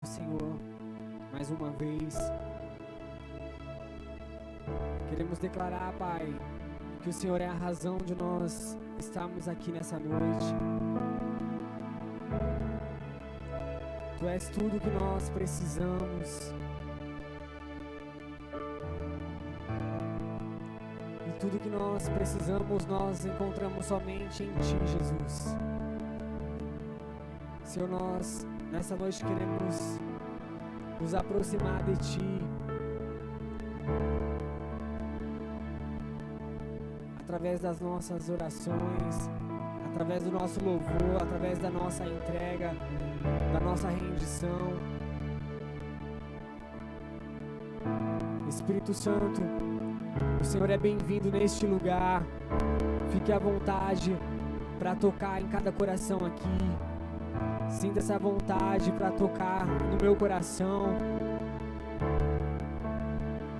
Senhor, mais uma vez. Queremos declarar, Pai, que o Senhor é a razão de nós estarmos aqui nessa noite. Tu és tudo que nós precisamos. E tudo que nós precisamos, nós encontramos somente em Ti, Jesus. Senhor, nós nessa noite queremos nos aproximar de Ti, através das nossas orações, através do nosso louvor, através da nossa entrega, da nossa rendição. Espírito Santo, o Senhor é bem-vindo neste lugar. Fique à vontade para tocar em cada coração aqui. Sinta essa vontade para tocar no meu coração,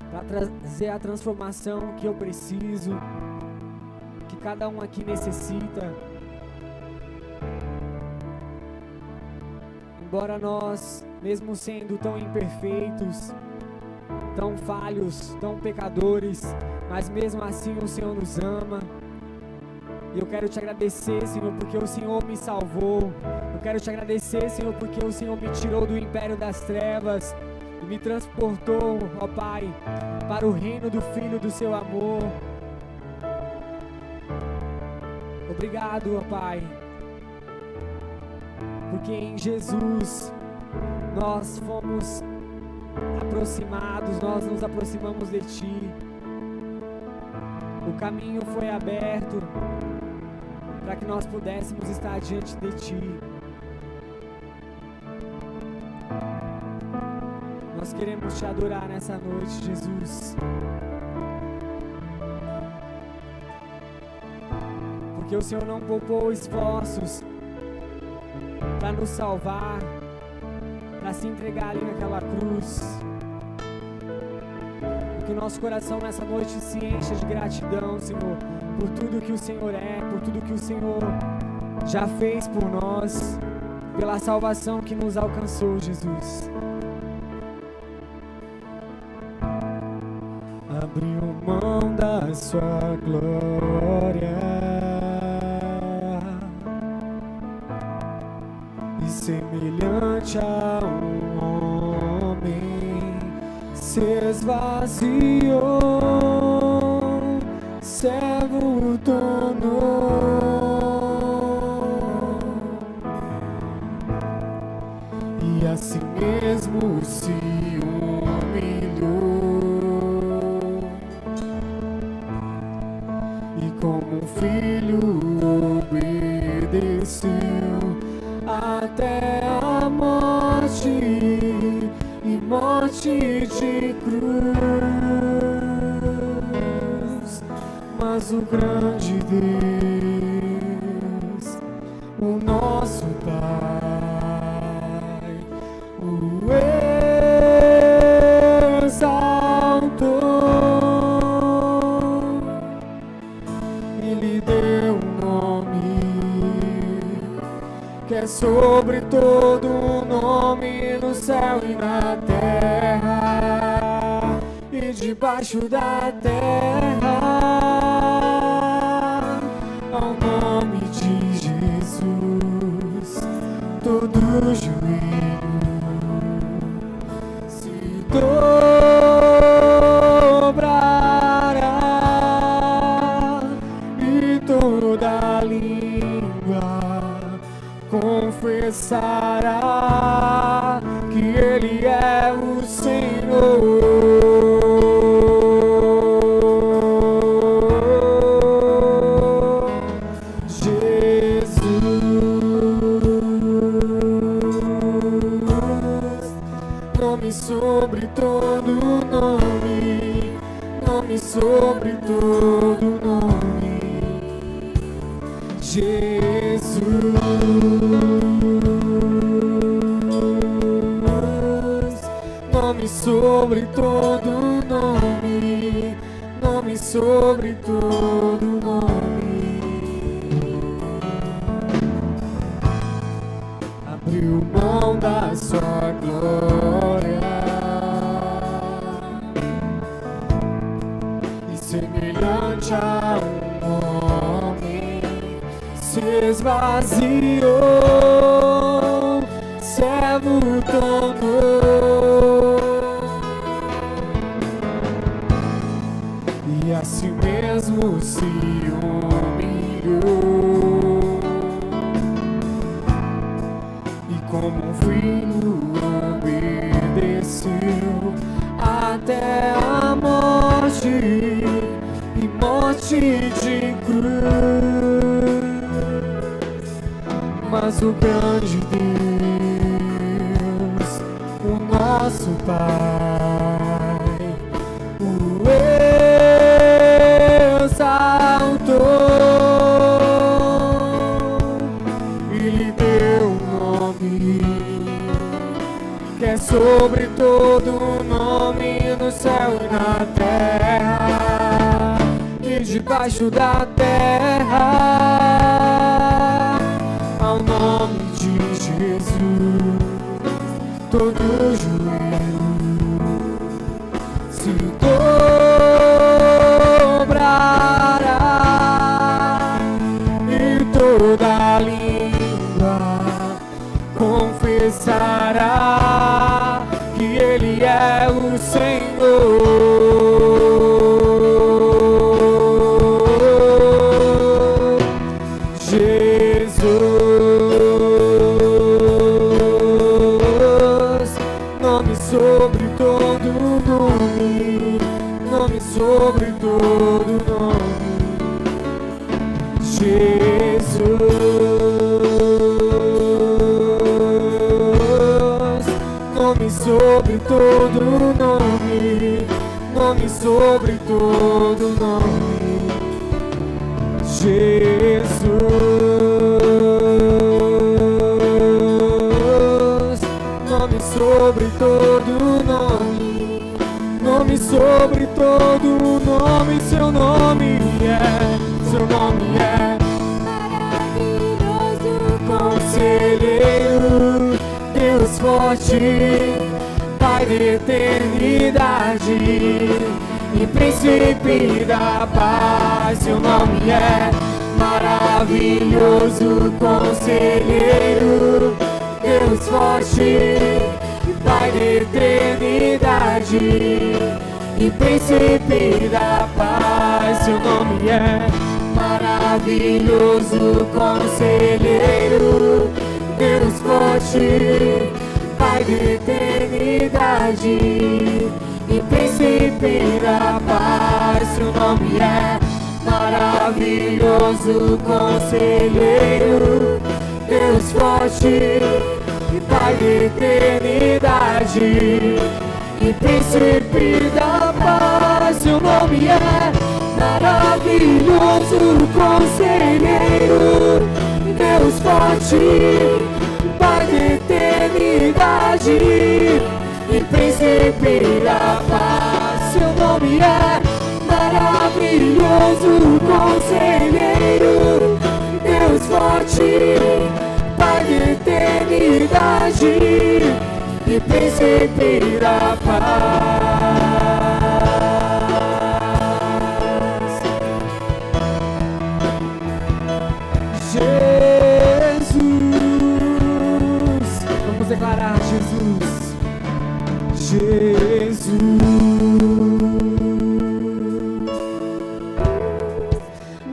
para trazer a transformação que eu preciso, que cada um aqui necessita. Embora nós, mesmo sendo tão imperfeitos, tão falhos, tão pecadores, mas mesmo assim o Senhor nos ama. E eu quero te agradecer, Senhor, porque o Senhor me salvou. Eu quero te agradecer, Senhor, porque o Senhor me tirou do império das trevas e me transportou, ó Pai, para o reino do Filho do seu amor. Obrigado, ó Pai, porque em Jesus nós fomos aproximados, nós nos aproximamos de Ti. O caminho foi aberto para que nós pudéssemos estar diante de Ti. Nós queremos Te adorar nessa noite, Jesus. Porque o Senhor não poupou esforços para nos salvar, para se entregar ali naquela cruz. Que o nosso coração nessa noite se encha de gratidão, Senhor, por tudo que o Senhor é, por tudo que o Senhor já fez por nós, pela salvação que nos alcançou, Jesus. Abriu mão da sua glória e semelhante a um homem se esvaziou, servo tornou, e assim mesmo se humilhou, e como um filho obedeceu até a morte, e morte de cruz. Mas o grande Deus, o nosso Pai, o exaltou e lhe deu um nome que é sobre todo o nome no céu e na terra e debaixo da terra, ao nome de Jesus todo joelho se dobrará e toda língua confessará que Ele é o Senhor. Jesus, nome sobre todo nome, nome sobre todo nome. Jesus, nome sobre todo nome, nome sobre todo nome. Abriu mão da sua glória. E semelhante a um homem se esvaziou, servo tornou, e a si mesmo se humilhou, e como um filho obedeceu até a morte, e morte de cruz. Mas o grande Deus, o nosso Pai, o exaltou e lhe deu um nome que é sobre todo nome no céu e na terra e debaixo da terra. Ao nome de Jesus, todo joelho se dobrará e toda língua confessará que Ele é o Senhor. Sobre todo nome, nome sobre todo nome, Jesus. Nome sobre todo nome, nome sobre todo nome, Jesus. Nome sobre todo nome, nome sobre todo nome. Seu nome é maravilhoso, conselheiro, Deus forte, Pai da eternidade e príncipe da paz. Seu nome é maravilhoso, conselheiro, Deus forte, Pai da eternidade e príncipe da paz. Seu nome é maravilhoso, conselheiro, Deus forte, Pai da eternidade e príncipe da paz. Seu nome é maravilhoso, conselheiro, Deus forte, Pai da eternidade e príncipe da paz. Seu nome é maravilhoso, conselheiro, Deus forte, Pai da eternidade e príncipe da paz. Seu nome é maravilhoso, conselheiro, Deus forte, Pai da eternidade e príncipe da paz. Jesus, vamos declarar Jesus,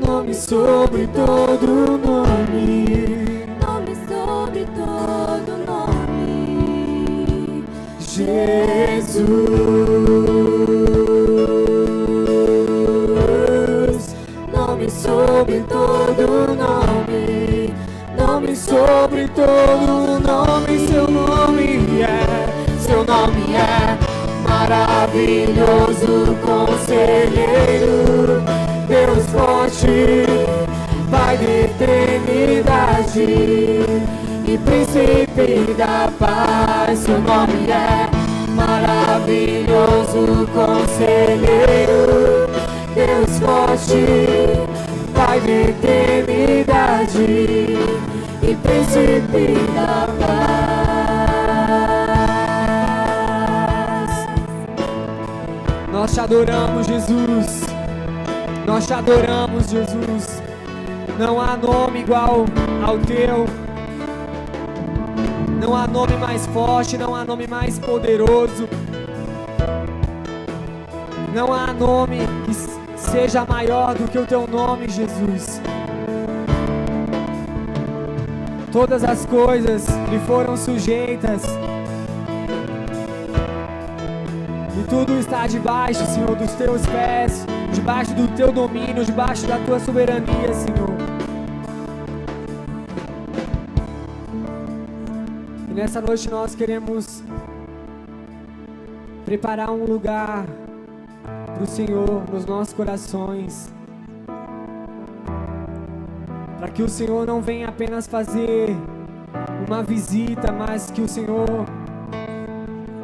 nome sobre todo nome, nome sobre todo nome, Jesus. Nome sobre todo nome, nome sobre todo nome. Seu nome é maravilhoso, conselheiro, Deus forte, Pai da eternidade e príncipe da paz. Seu nome é maravilhoso, conselheiro, Deus forte, Pai da eternidade e príncipe da paz. te adoramos, Jesus. Nós te adoramos, Jesus. Não há nome igual ao teu. Não há nome mais forte, não há nome mais poderoso. Não há nome que seja maior do que o teu nome, Jesus. Todas as coisas lhe foram sujeitas. E tudo está debaixo, Senhor, dos teus pés, debaixo do teu domínio, debaixo da tua soberania, Senhor. E nessa noite nós queremos preparar um lugar para o Senhor nos nossos corações, para que o Senhor não venha apenas fazer uma visita, mas que o Senhor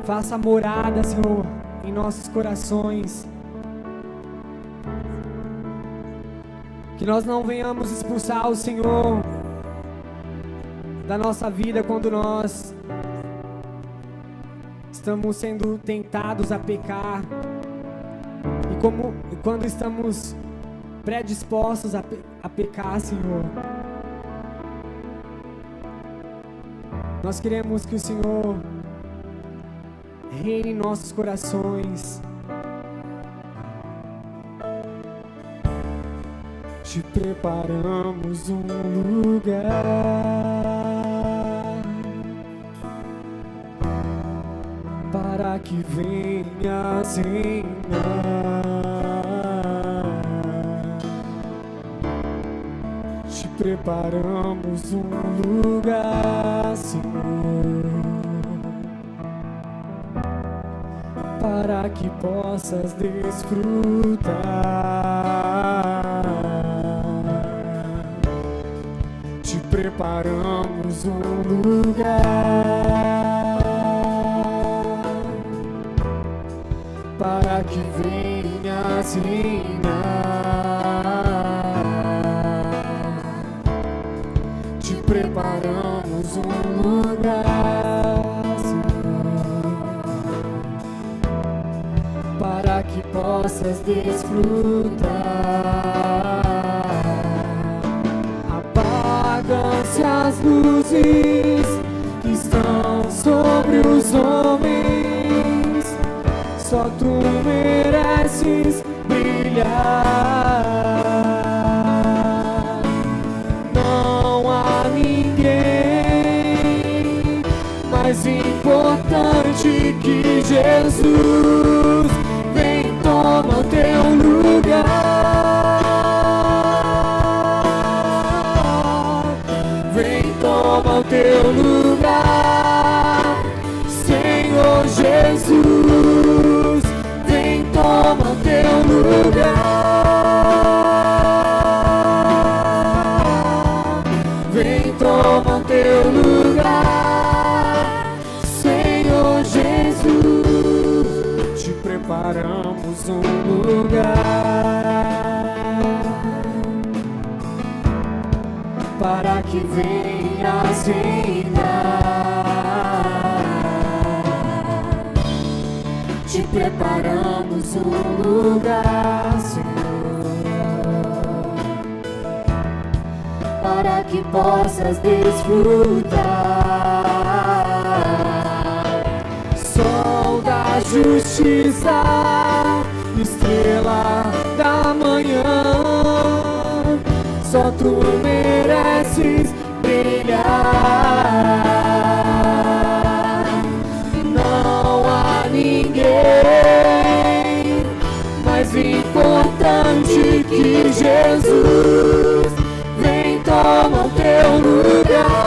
faça morada, Senhor, em nossos corações. Que nós não venhamos expulsar o Senhor da nossa vida quando nós estamos sendo tentados a pecar e quando estamos predispostos a pecar, Senhor. Nós queremos que o Senhor reine em nossos corações. Te preparamos um lugar para que venhas reinar. Te preparamos um lugar, Senhor, para que possas desfrutar. Te preparamos um lugar para que venhas reinar. Te preparamos um lugar, para que possas desfrutar. Apagam-se as luzes que estão sobre os homens, só tu mereces brilhar. Não há ninguém mais importante que Jesus. Toma o teu lugar, vem, toma o teu lugar, Senhor Jesus, vem, toma o teu lugar, vem, toma o teu lugar, Senhor Jesus, te preparamos um lugar para que venhas reinar. Te preparamos um lugar, Senhor, para que possas desfrutar. Sol da justiça, estrela da manhã, só tu mereces brilhar. Não há ninguém mais importante que Jesus. Vem, toma o teu lugar,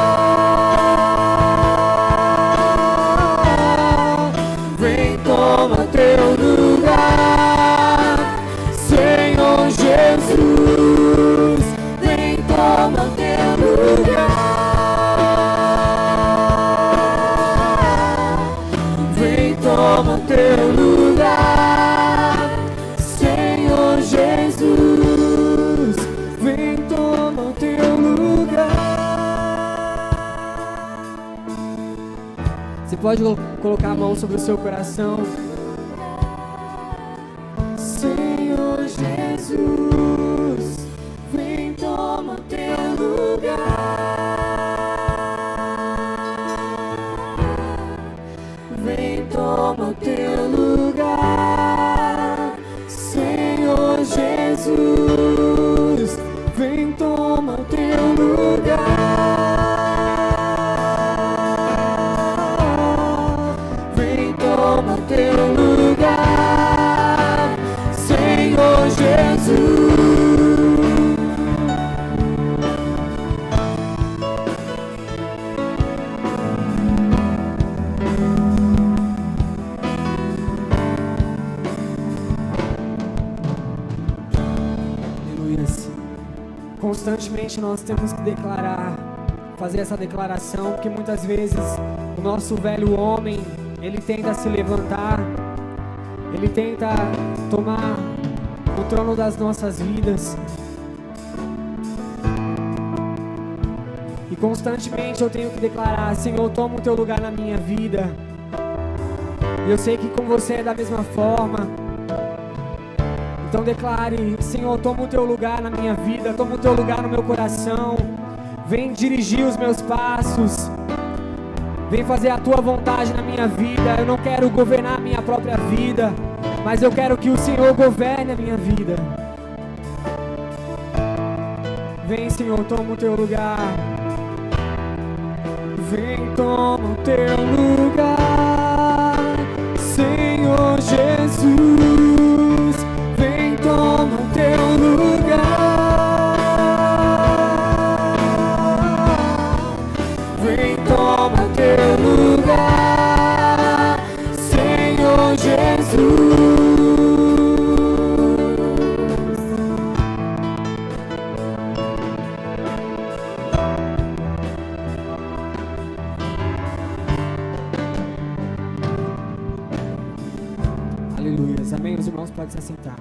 vem, toma o teu lugar, Senhor Jesus, vem, toma o teu lugar, vem, toma o teu lugar, Senhor Jesus, vem, toma o teu lugar. Você pode colocar a mão sobre o seu coração Senhor Jesus, vem toma o teu lugar, vem toma o teu lugar, Senhor Jesus, vem toma o teu lugar, vem toma o teu lugar, Senhor Jesus. Constantemente nós temos que declarar, fazer essa declaração, porque muitas vezes o nosso velho homem, ele tenta se levantar, ele tenta tomar o trono das nossas vidas, e constantemente eu tenho que declarar: Senhor, toma o teu lugar na minha vida. E eu sei que com você é da mesma forma. Então declare: Senhor, toma o teu lugar na minha vida, toma o teu lugar no meu coração, vem dirigir os meus passos, vem fazer a tua vontade na minha vida. Eu não quero governar a minha própria vida, mas eu quero que o Senhor governe a minha vida. Vem, Senhor, toma o teu lugar, vem, toma o teu lugar, Senhor Jesus. Toma o teu lugar, vem toma o teu lugar, Senhor Jesus. Aleluia, amém? Os irmãos podem se assentar.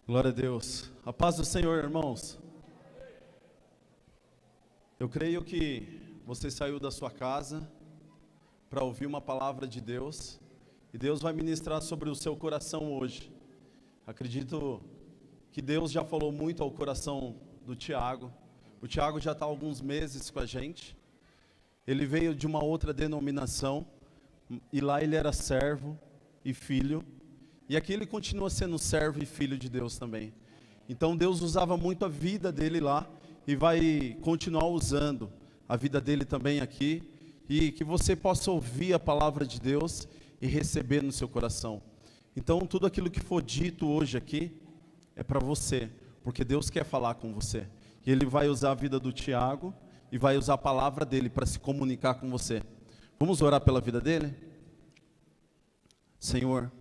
Glória a Deus. A paz do Senhor, irmãos. Eu creio que você saiu da sua casa para ouvir uma palavra de Deus, e Deus vai ministrar sobre o seu coração hoje. Acredito que Deus já falou muito ao coração do Tiago. O Tiago já está há alguns meses com a gente. Ele veio de uma outra denominação, e lá ele era servo e filho. E aqui ele continua sendo servo e filho de Deus também. Então Deus usava muito a vida dele lá, e vai continuar usando a vida dele também aqui. E que você possa ouvir a palavra de Deus e receber no seu coração. Então tudo aquilo que for dito hoje aqui é para você, porque Deus quer falar com você. E Ele vai usar a vida do Tiago e vai usar a palavra dele para se comunicar com você. Vamos orar pela vida dele? Senhor,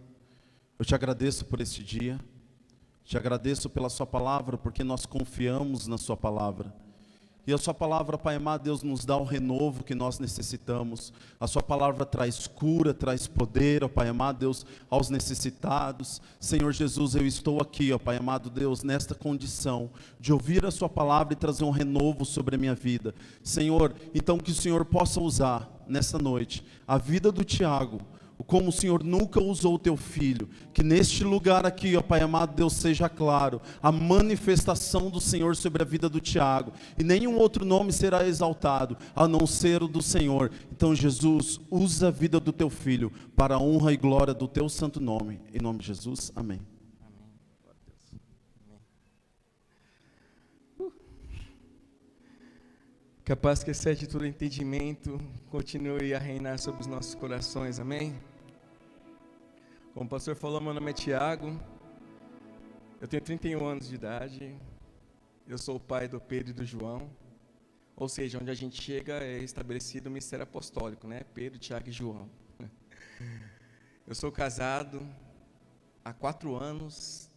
eu te agradeço por este dia, te agradeço pela sua palavra, porque nós confiamos na sua palavra. E a sua palavra, Pai amado, Deus, nos dá o renovo que nós necessitamos. A sua palavra traz cura, traz poder, ó Pai amado, Deus, aos necessitados. Senhor Jesus, eu estou aqui, ó Pai amado, Deus, nesta condição de ouvir a sua palavra e trazer um renovo sobre a minha vida. Senhor, então que o Senhor possa usar nesta noite a vida do Tiago, como o Senhor nunca usou o teu filho. Que neste lugar aqui, ó Pai amado, Deus, seja claro a manifestação do Senhor sobre a vida do Tiago, e nenhum outro nome será exaltado a não ser o do Senhor. Então Jesus, usa a vida do teu filho para a honra e glória do teu santo nome, em nome de Jesus, amém. Que a paz que excede todo entendimento continue a reinar sobre os nossos corações, amém? Como o pastor falou, meu nome é Tiago, eu tenho 31 anos de idade, eu sou o pai do Pedro e do João, ou seja, onde a gente chega é estabelecido o ministério apostólico, né? Pedro, Tiago e João. Eu sou casado há 4 anos,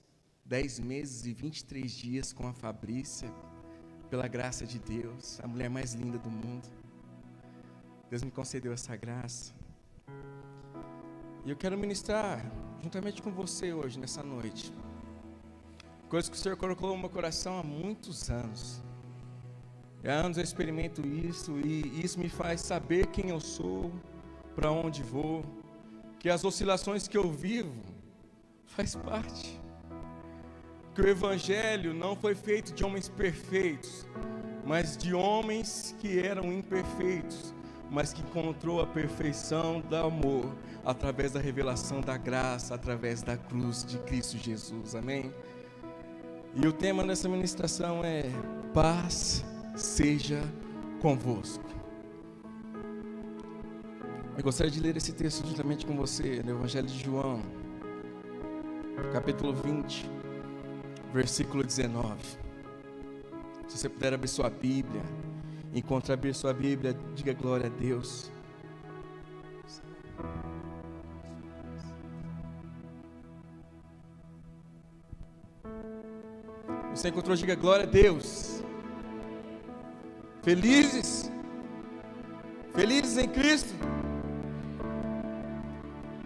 10 meses e 23 dias com a Fabrícia, pela graça de Deus, a mulher mais linda do mundo. Deus me concedeu essa graça. E eu quero ministrar juntamente com você hoje, nessa noite, coisas que o Senhor colocou no meu coração há muitos anos. Há anos eu experimento isso, e isso me faz saber quem eu sou, para onde vou, que as oscilações que eu vivo faz parte. Que o Evangelho não foi feito de homens perfeitos, mas de homens que eram imperfeitos, mas que encontrou a perfeição do amor através da revelação da graça, através da cruz de Cristo Jesus, amém? E o tema dessa ministração é: paz seja convosco. Eu gostaria de ler esse texto juntamente com você, no Evangelho de João, capítulo 20, versículo 19. Se você puder abrir sua Bíblia, enquanto abrir sua Bíblia, diga glória a Deus. Você encontrou, diga glória a Deus. Felizes? Felizes em Cristo?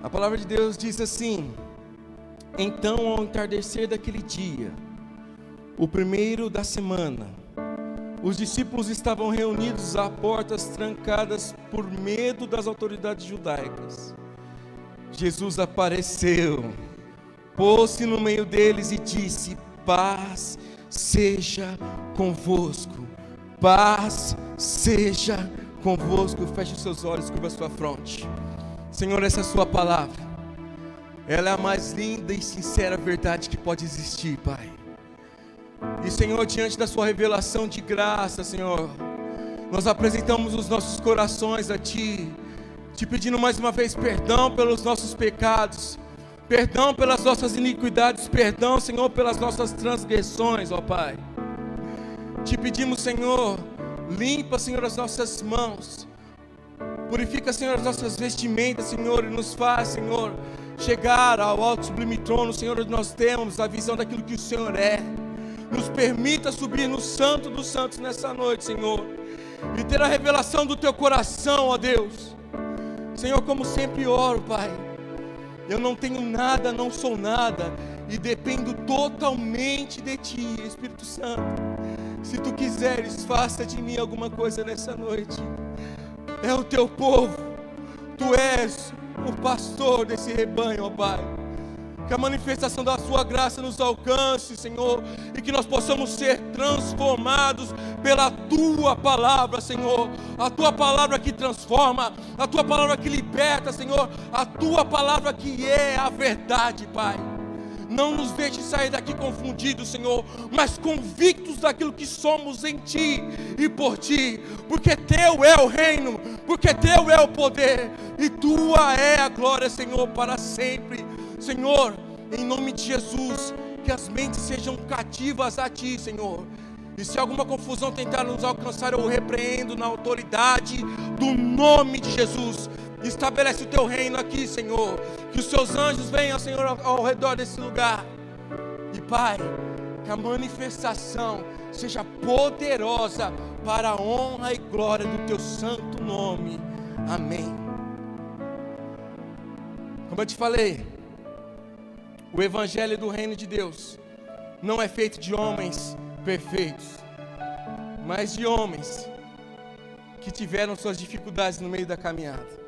A palavra de Deus diz assim: então, ao entardecer daquele dia, o primeiro da semana, os discípulos estavam reunidos a portas trancadas por medo das autoridades judaicas. Jesus apareceu, pôs-se no meio deles e disse: paz seja convosco, paz seja convosco. Feche os seus olhos, curva a sua fronte. Senhor, essa é a sua palavra, ela é a mais linda e sincera verdade que pode existir, Pai. E Senhor, diante da sua revelação de graça, Senhor, nós apresentamos os nossos corações a Ti, Te pedindo mais uma vez perdão pelos nossos pecados, perdão pelas nossas iniquidades, perdão, Senhor, pelas nossas transgressões, ó Pai. Te pedimos, Senhor, limpa, Senhor, as nossas mãos, purifica, Senhor, as nossas vestimentas, Senhor, e nos faz, Senhor, chegar ao alto sublime trono, Senhor, onde nós temos a visão daquilo que o Senhor é. Nos permita subir no Santo dos Santos nessa noite, Senhor, e ter a revelação do Teu coração, ó Deus. Senhor, como sempre oro, Pai, eu não tenho nada, não sou nada, e dependo totalmente de Ti, Espírito Santo. Se Tu quiseres, faça de mim alguma coisa nessa noite. É o Teu povo, Tu és o pastor desse rebanho, ó Pai. Que a manifestação da Sua graça nos alcance, Senhor, e que nós possamos ser transformados pela Tua palavra, Senhor. A Tua palavra que transforma, a Tua palavra que liberta, Senhor, a Tua palavra que é a verdade, Pai. Não nos deixe sair daqui confundidos, Senhor, mas convictos daquilo que somos em Ti e por Ti, porque Teu é o reino, porque Teu é o poder, e Tua é a glória, Senhor, para sempre. Senhor, em nome de Jesus, que as mentes sejam cativas a Ti, Senhor. E se alguma confusão tentar nos alcançar, eu repreendo na autoridade do nome de Jesus. Estabelece o Teu reino aqui, Senhor. Que os Seus anjos venham, Senhor, ao redor desse lugar. E Pai, que a manifestação seja poderosa para a honra e glória do Teu santo nome. Amém. Como eu te falei, o Evangelho do Reino de Deus não é feito de homens perfeitos, mas de homens que tiveram suas dificuldades no meio da caminhada.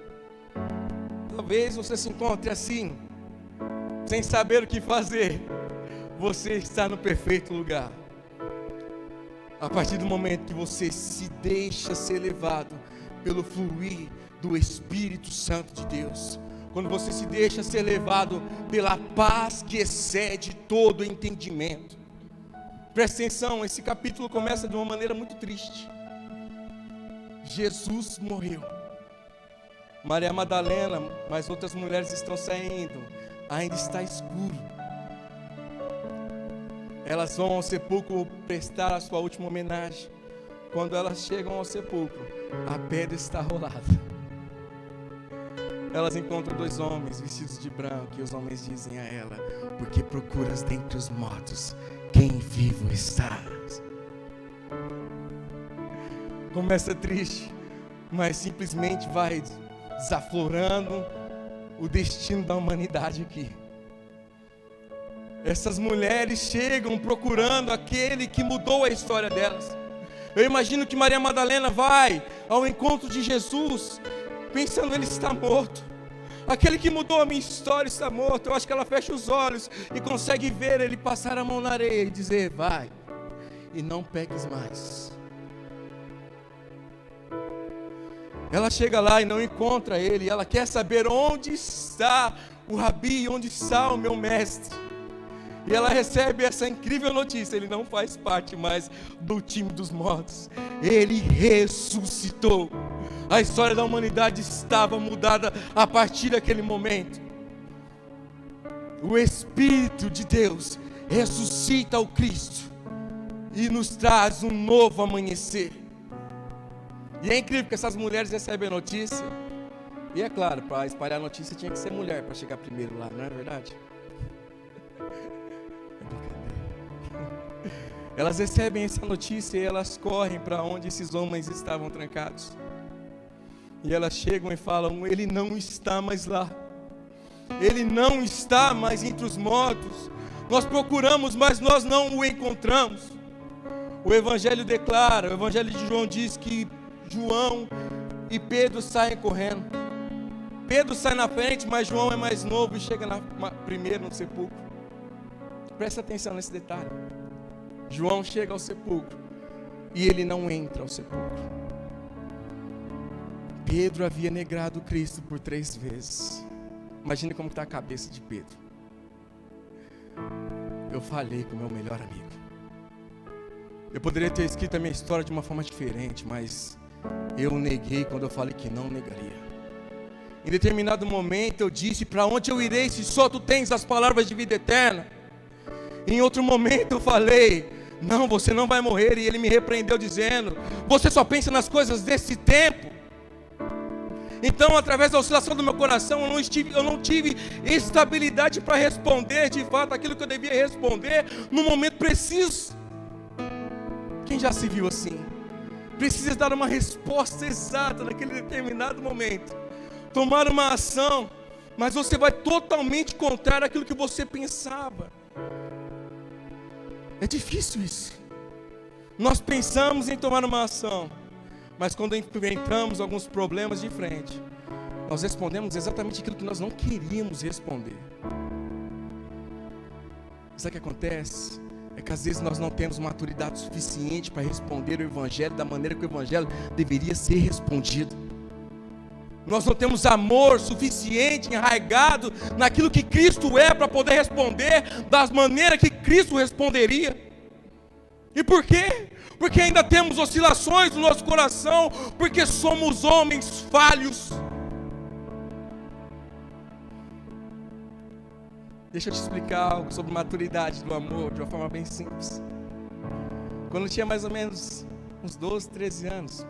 Talvez você se encontre assim, sem saber o que fazer. Você está no perfeito lugar. A partir do momento que você se deixa ser levado pelo fluir do Espírito Santo de Deus, quando você se deixa ser levado pela paz que excede todo entendimento. Presta atenção, esse capítulo começa de uma maneira muito triste. Jesus morreu. Maria Madalena, mas outras mulheres estão saindo, ainda está escuro. Elas vão ao sepulcro prestar a sua última homenagem. Quando elas chegam ao sepulcro, a pedra está rolada. Elas encontram dois homens vestidos de branco, e os homens dizem a ela: porque procuras dentre os mortos quem vivo está? Começa triste, mas simplesmente vai desaflorando o destino da humanidade aqui. Essas mulheres chegam procurando aquele que mudou a história delas. Eu imagino que Maria Madalena vai ao encontro de Jesus, pensando, ele está morto. Aquele que mudou a minha história está morto. Eu acho que ela fecha os olhos e consegue ver ele passar a mão na areia e dizer, vai, e não peques mais. Ela chega lá e não encontra ele. Ela quer saber onde está o Rabi, onde está o meu mestre. E ela recebe essa incrível notícia, ele não faz parte mais do time dos mortos. Ele ressuscitou. A história da humanidade estava mudada a partir daquele momento. O Espírito de Deus ressuscita o Cristo e nos traz um novo amanhecer. E é incrível que essas mulheres recebem a notícia. E é claro, para espalhar a notícia tinha que ser mulher para chegar primeiro lá, não é verdade? Elas recebem essa notícia e elas correm para onde esses homens estavam trancados. E elas chegam e falam, ele não está mais lá. Ele não está mais entre os mortos. Nós procuramos, mas nós não o encontramos. O Evangelho declara, o Evangelho de João diz que João e Pedro saem correndo. Pedro sai na frente, mas João é mais novo e chega primeiro no sepulcro. Presta atenção nesse detalhe. João chega ao sepulcro e ele não entra ao sepulcro. Pedro havia negado Cristo por 3 vezes. Imagine como está a cabeça de Pedro. Eu falhei com o meu melhor amigo. Eu poderia ter escrito a minha história de uma forma diferente, mas eu neguei quando eu falei que não negaria. Em determinado momento eu disse, para onde eu irei se só tu tens as palavras de vida eterna? Em outro momento eu falei, não, você não vai morrer. E ele me repreendeu dizendo, você só pensa nas coisas desse tempo. Então, através da oscilação do meu coração, eu não tive estabilidade para responder de fato aquilo que eu devia responder no momento preciso. Quem já se viu assim? Precisa dar uma resposta exata naquele determinado momento, tomar uma ação, mas você vai totalmente contrário àquilo que você pensava. É difícil isso. Nós pensamos em tomar uma ação, mas quando enfrentamos alguns problemas de frente, nós respondemos exatamente aquilo que nós não queríamos responder. Sabe o que acontece? É que às vezes nós não temos maturidade suficiente para responder o Evangelho da maneira que o Evangelho deveria ser respondido. Nós não temos amor suficiente, enraizado naquilo que Cristo é, para poder responder das maneiras que Cristo responderia. E por quê? Porque ainda temos oscilações no nosso coração, porque somos homens falhos. Deixa eu te explicar algo sobre maturidade do amor, de uma forma bem simples. Quando eu tinha mais ou menos uns 12, 13 anos,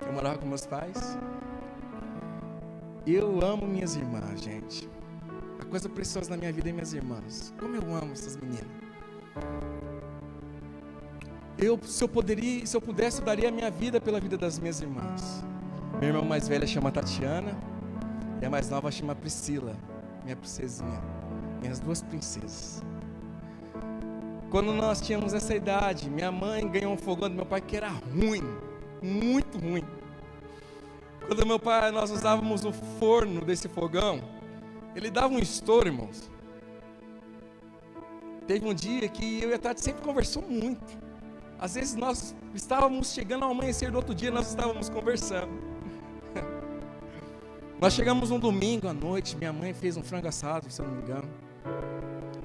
eu morava com meus pais. Eu amo minhas irmãs, gente. A coisa preciosa na minha vida é minhas irmãs. Como eu amo essas meninas. Se eu pudesse, eu daria a minha vida pela vida das minhas irmãs. Minha irmã mais velha chama Tatiana, e a mais nova chama Priscila, minha princesinha. Minhas 2 princesas. Quando nós tínhamos essa idade, minha mãe ganhou um fogão do meu pai que era ruim, muito ruim. Quando meu pai, nós usávamos o forno desse fogão, ele dava um estouro, irmãos. Teve um dia que eu e a Tati sempre conversou muito. Às vezes nós estávamos chegando ao amanhecer do outro dia, nós estávamos conversando. Nós chegamos um domingo à noite, minha mãe fez um frango assado, se eu não me engano.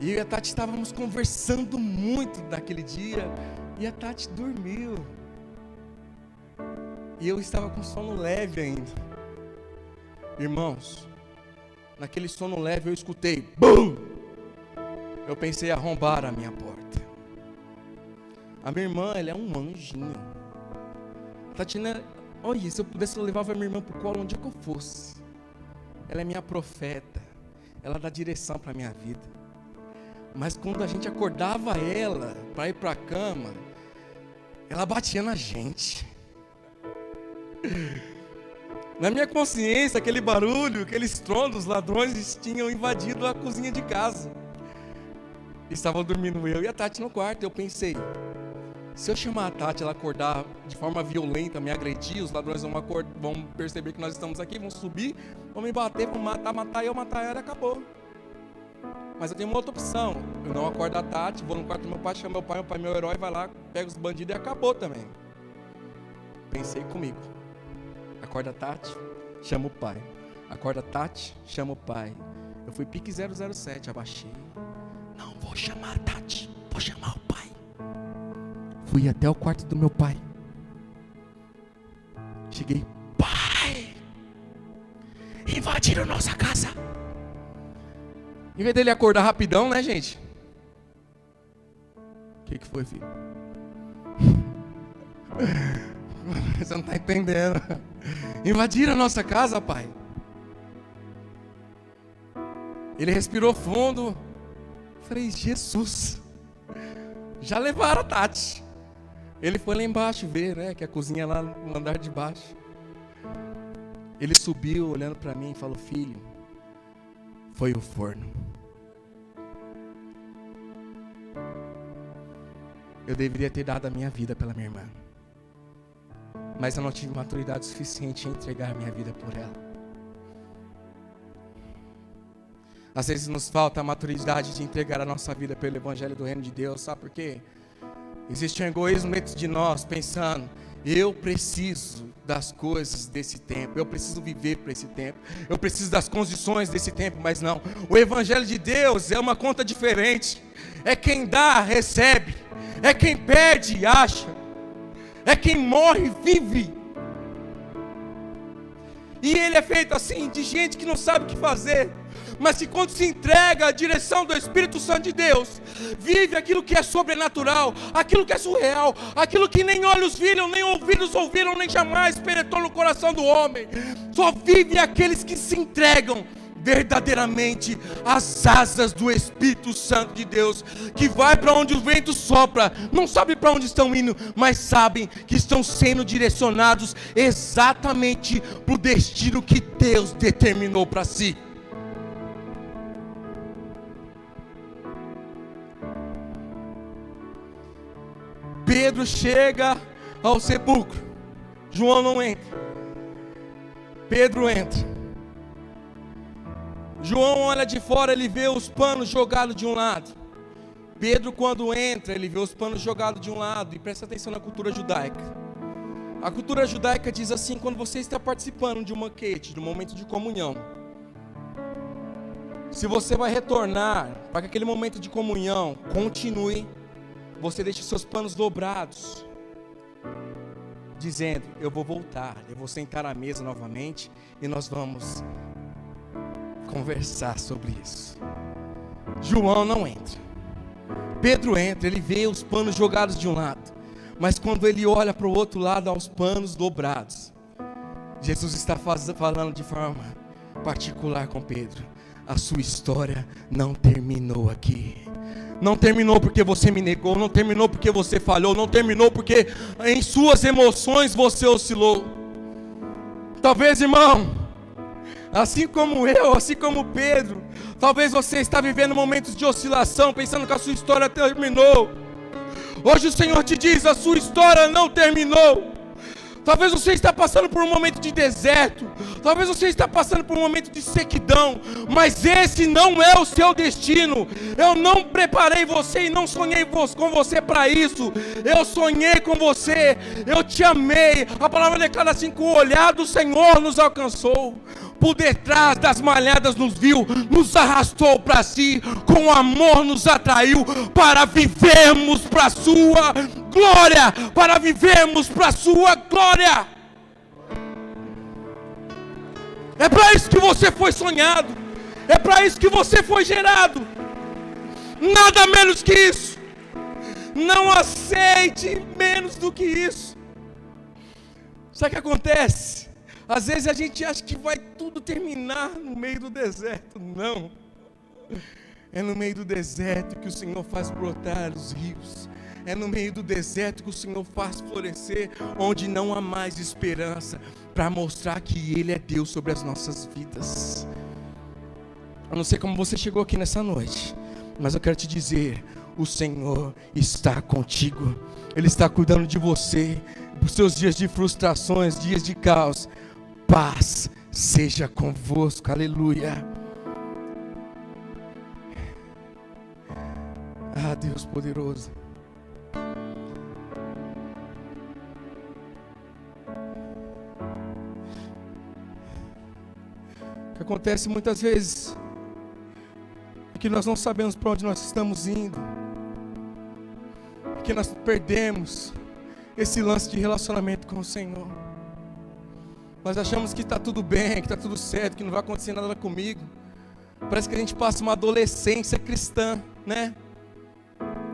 E eu e a Tati estávamos conversando muito naquele dia, e a Tati dormiu. E eu estava com sono leve ainda. Irmãos, naquele sono leve eu escutei BUM! Eu pensei em arrombar a minha porta. A minha irmã, ela é um anjinho. A Tatiana, olha, se eu pudesse eu levava a minha irmã para o colo onde que eu fosse. Ela é minha profeta. Ela dá direção para a minha vida. Mas quando a gente acordava ela para ir para a cama, ela batia na gente. Na minha consciência, aquele barulho, aquele estrondo, os ladrões tinham invadido a cozinha de casa. Estavam dormindo eu e a Tati no quarto. Eu pensei, se eu chamar a Tati, ela acordar de forma violenta, me agredir, os ladrões vão perceber que nós estamos aqui, vão subir, vão me bater, vão matar eu, matar ela e acabou. Mas eu tenho uma outra opção. Eu não acordo a Tati, vou no quarto do meu pai, chamo meu pai é meu herói, vai lá, pega os bandidos e acabou também. Pensei comigo. Acorda a Tati, chama o pai. Acorda a Tati, chama o pai. Eu fui pique 007, abaixei. Não vou chamar a Tati, vou chamar o pai. Fui até o quarto do meu pai. Cheguei, pai, invadiram nossa casa. Em vez dele acordar rapidão, né, gente? O que foi, filho? Você não está entendendo. Invadiram a nossa casa, pai. Ele respirou fundo. Falei, Jesus. Já levaram a Tati. Ele foi lá embaixo ver, né? Que a cozinha é lá no andar de baixo. Ele subiu olhando para mim e falou, filho, foi o forno. Eu deveria ter dado a minha vida pela minha irmã, mas eu não tive maturidade suficiente em entregar a minha vida por ela. Às vezes nos falta a maturidade de entregar a nossa vida pelo Evangelho do Reino de Deus. Sabe por quê? Existe um egoísmo dentro de nós, pensando, eu preciso das coisas desse tempo, eu preciso viver para esse tempo, eu preciso das condições desse tempo, mas não. O Evangelho de Deus é uma conta diferente. É quem dá, recebe. É quem perde, acha. É quem morre, vive. E ele é feito assim, de gente que não sabe o que fazer, mas que quando se entrega à direção do Espírito Santo de Deus, vive aquilo que é sobrenatural, aquilo que é surreal, aquilo que nem olhos viram, nem ouvidos ouviram, nem jamais penetrou no coração do homem. Só vive aqueles que se entregam verdadeiramente às asas do Espírito Santo de Deus, que vai para onde o vento sopra, não sabe para onde estão indo, mas sabem que estão sendo direcionados exatamente para o destino que Deus determinou para si. Pedro chega ao sepulcro, João não entra, Pedro entra. João olha de fora, ele vê os panos jogados de um lado. Pedro, quando entra, ele vê os panos jogados de um lado. E presta atenção na cultura judaica. A cultura judaica diz assim, quando você está participando de um banquete, de um momento de comunhão, se você vai retornar para que aquele momento de comunhão continue, você deixa os seus panos dobrados, dizendo, eu vou voltar, eu vou sentar à mesa novamente e nós vamos conversar sobre isso. João não entra. Pedro entra, ele vê os panos jogados de um lado, mas quando ele olha para o outro lado, aos panos dobrados, Jesus está falando de forma particular com Pedro, a sua história não terminou aqui. Não terminou porque você me negou, não terminou porque você falhou, não terminou porque em suas emoções você oscilou. Talvez, irmão, assim como eu, assim como Pedro, talvez você está vivendo momentos de oscilação, pensando que a sua história terminou. Hoje o Senhor te diz, a sua história não terminou. Talvez você está passando por um momento de deserto, talvez você está passando por um momento de sequidão, mas esse não é o seu destino. Eu não preparei você e não sonhei com você para isso. Eu sonhei com você, eu te amei. A palavra declara assim, que o olhar do Senhor nos alcançou, por detrás das malhadas nos viu, nos arrastou para si, com amor nos atraiu, para vivermos para a sua glória, para vivermos para a sua glória. É para isso que você foi sonhado, é para isso que você foi gerado, nada menos que isso. Não aceite menos do que isso. Sabe o que acontece? Às vezes a gente acha que vai tudo terminar no meio do deserto. Não. É no meio do deserto que o Senhor faz brotar os rios. É no meio do deserto que o Senhor faz florescer onde não há mais esperança. para mostrar que Ele é Deus sobre as nossas vidas. Eu não sei como você chegou aqui nessa noite, mas eu quero te dizer, o Senhor está contigo. Ele está cuidando de você, dos seus dias de frustrações, dias de caos. Paz seja convosco, aleluia. Ah, Deus poderoso. O que acontece muitas vezes é que nós não sabemos para onde nós estamos indo, é que nós perdemos esse lance de relacionamento com o Senhor. Nós achamos que está tudo bem, que está tudo certo, que não vai acontecer nada comigo. Parece que a gente passa uma adolescência cristã, né?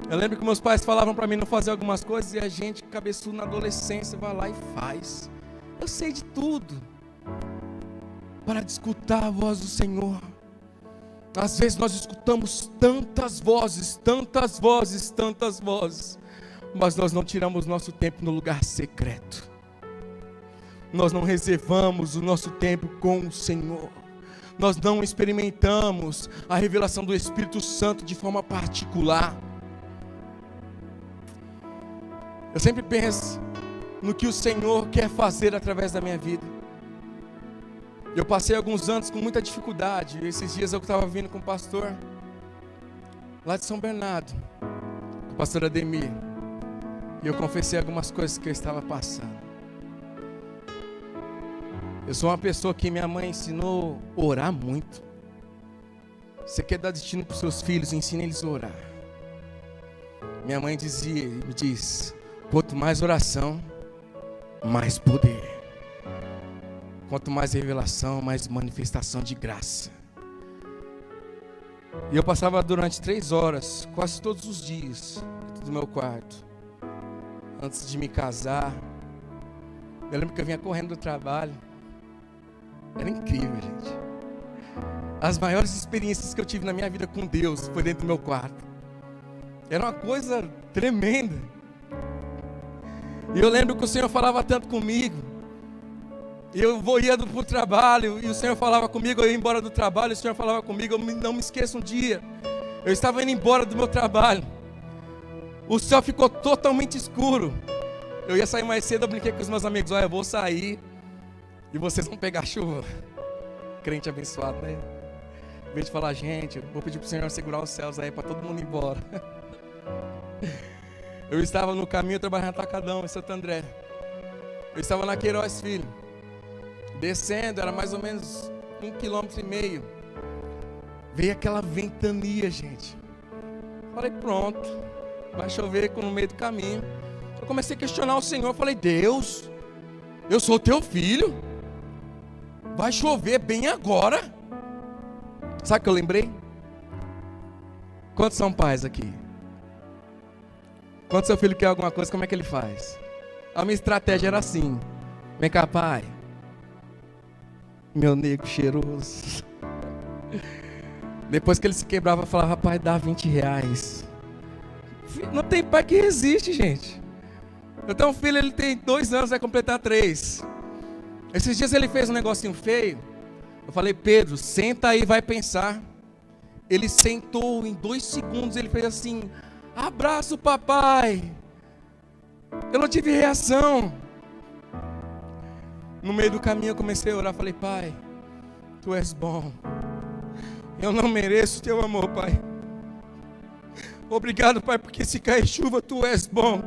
Eu lembro que meus pais falavam para mim não fazer algumas coisas e a gente, cabeçudo na adolescência, vai lá e faz. Eu sei de tudo. Para de escutar a voz do Senhor. Às vezes nós escutamos tantas vozes, tantas vozes, tantas vozes, mas nós não tiramos nosso tempo no lugar secreto. Nós não reservamos o nosso tempo com o Senhor. Nós não experimentamos a revelação do Espírito Santo de forma particular. Eu sempre penso no que o Senhor quer fazer através da minha vida. Eu passei alguns anos com muita dificuldade. Esses dias eu estava vindo com o pastor lá de São Bernardo, com o pastor Ademir, e eu confessei algumas coisas que eu estava passando. Eu sou uma pessoa que minha mãe ensinou a orar muito. Você quer dar destino para os seus filhos, ensina eles a orar. Minha mãe dizia e me diz: quanto mais oração, mais poder. Quanto mais revelação, mais manifestação de graça. E eu passava durante 3 horas, quase todos os dias, dentro do meu quarto, antes de me casar. Eu lembro que eu vinha correndo do trabalho. Era incrível, gente. As maiores experiências que eu tive na minha vida com Deus foi dentro do meu quarto. Era uma coisa tremenda. E eu lembro que o Senhor falava tanto comigo. Eu ia para o trabalho e o Senhor falava comigo. Eu ia embora do trabalho e o Senhor falava comigo. Eu não me esqueço, um dia eu estava indo embora do meu trabalho. O céu ficou totalmente escuro. Eu ia sair mais cedo, eu brinquei com os meus amigos: olha, eu vou sair e vocês vão pegar chuva. Crente abençoado, né? Em vez de falar: gente, eu vou pedir para o Senhor segurar os céus aí para todo mundo ir embora. Eu estava no caminho trabalhando no Atacadão, em Santo André. Eu estava na Queiroz Filho, descendo, era mais ou menos 1,5 km. Veio aquela ventania, gente. Falei: pronto, vai chover no meio do caminho. Eu comecei a questionar o Senhor. Falei: Deus, eu sou teu filho, vai chover bem agora. Sabe o que eu lembrei? Quantos são pais aqui? Quando seu filho quer alguma coisa, como é que ele faz? A minha estratégia era assim: vem cá, pai, meu nego cheiroso. Depois que ele se quebrava, eu falava: pai, dá R$20. Não tem pai que resiste, gente. Eu tenho um filho, ele tem 2 anos, vai completar 3. Esses dias ele fez um negocinho feio. Eu falei: Pedro, senta aí e vai pensar. Ele sentou, em 2 segundos ele fez assim: abraço, papai. Eu não tive reação. No meio do caminho eu comecei a orar. Falei: pai, tu és bom. Eu não mereço teu amor, pai. Obrigado, pai, porque se cair chuva, tu és bom.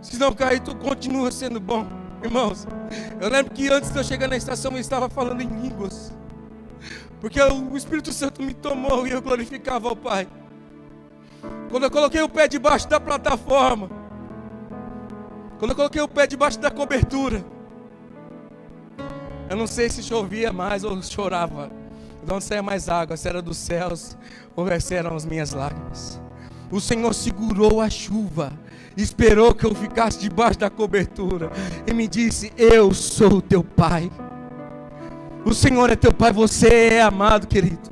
Se não cair, tu continua sendo bom. Irmãos, eu lembro que antes de eu chegar na estação, eu estava falando em línguas, porque o Espírito Santo me tomou e eu glorificava ao Pai. Quando eu coloquei o pé debaixo da plataforma, quando eu coloquei o pé debaixo da cobertura, eu não sei se chovia mais ou chorava, de onde saia mais água, se era dos céus ou se eram as minhas lágrimas. O Senhor segurou a chuva, esperou que eu ficasse debaixo da cobertura e me disse: eu sou o teu pai. O Senhor é teu pai, você é amado, querido.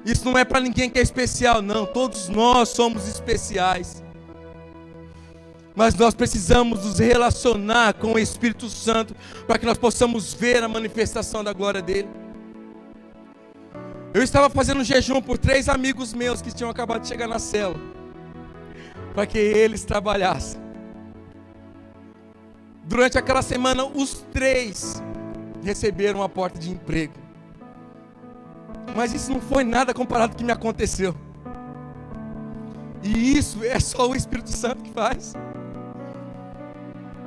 Isso não é para ninguém que é especial, não. Todos nós somos especiais. Mas nós precisamos nos relacionar com o Espírito Santo para que nós possamos ver a manifestação da glória dele. Eu estava fazendo jejum por 3 amigos meus que tinham acabado de chegar na célula, para que eles trabalhassem. Durante aquela semana, os 3 receberam uma porta de emprego. Mas isso não foi nada comparado com o que me aconteceu. E isso é só o Espírito Santo que faz.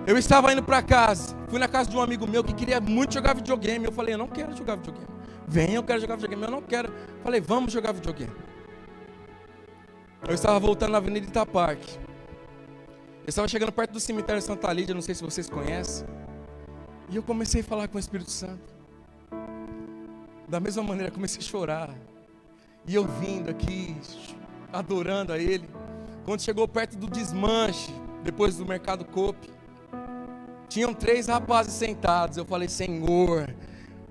Eu estava indo para casa, fui na casa de um amigo meu que queria muito jogar videogame. Eu falei, eu não quero jogar videogame. Vem, eu quero jogar videogame. Eu não quero. Falei, vamos jogar videogame. Eu estava voltando na Avenida Itaparque. Eu estava chegando perto do cemitério de Santa Lídia, não sei se vocês conhecem. E eu comecei a falar com o Espírito Santo. Da mesma maneira, comecei a chorar. E eu vindo aqui, adorando a Ele. Quando chegou perto do desmanche, depois do Mercado Coop, tinham 3 rapazes sentados. Eu falei, Senhor,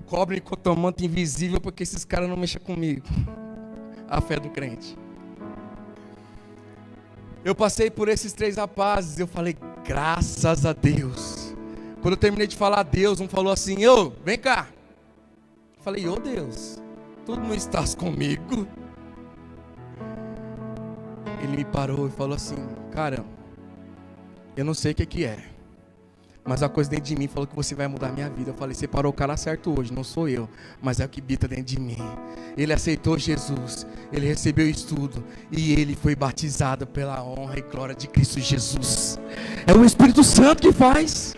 cobre cotomante invisível, porque esses caras não mexem comigo. A fé do crente. Eu passei por esses 3 rapazes, eu falei, graças a Deus. Quando eu terminei de falar a Deus, um falou assim, ô, vem cá. Eu falei, ô Deus, tu não estás comigo? Ele me parou e falou assim, cara, eu não sei o que é, mas a coisa dentro de mim falou que você vai mudar a minha vida. Eu falei, você parou o cara certo hoje, não sou eu, mas é o que habita dentro de mim. Ele aceitou Jesus, ele recebeu estudo e ele foi batizado pela honra e glória de Cristo Jesus. É o Espírito Santo que faz.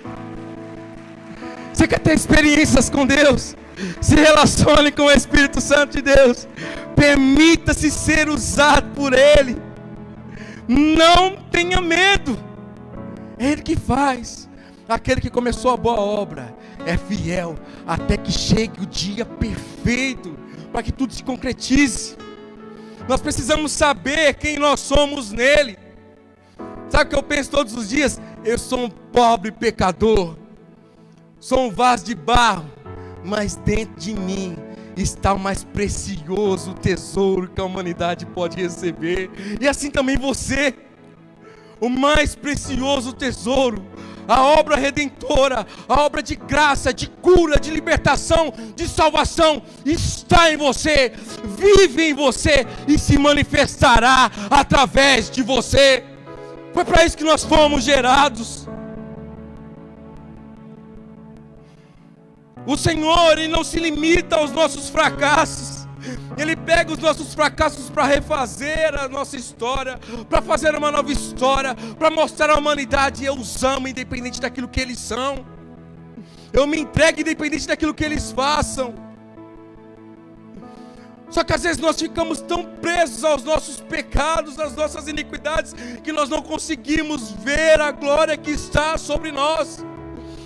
Você quer ter experiências com Deus? Se relacione com o Espírito Santo de Deus. Permita-se ser usado por Ele. Não tenha medo. É Ele que faz. Aquele que começou a boa obra é fiel até que chegue o dia perfeito, para que tudo se concretize. Nós precisamos saber quem nós somos nele. Sabe o que eu penso todos os dias? Eu sou um pobre pecador, sou um vaso de barro, mas dentro de mim está o mais precioso tesouro que a humanidade pode receber. E assim também você, o mais precioso tesouro, a obra redentora, a obra de graça, de cura, de libertação, de salvação, está em você, vive em você e se manifestará através de você. Foi para isso que nós fomos gerados. O Senhor, Ele não se limita aos nossos fracassos. Ele pega os nossos fracassos para refazer a nossa história, para fazer uma nova história, para mostrar à humanidade, eu os amo independente daquilo que eles são. Eu me entrego independente daquilo que eles façam. Só que às vezes nós ficamos tão presos aos nossos pecados, às nossas iniquidades, que nós não conseguimos ver a glória que está sobre nós.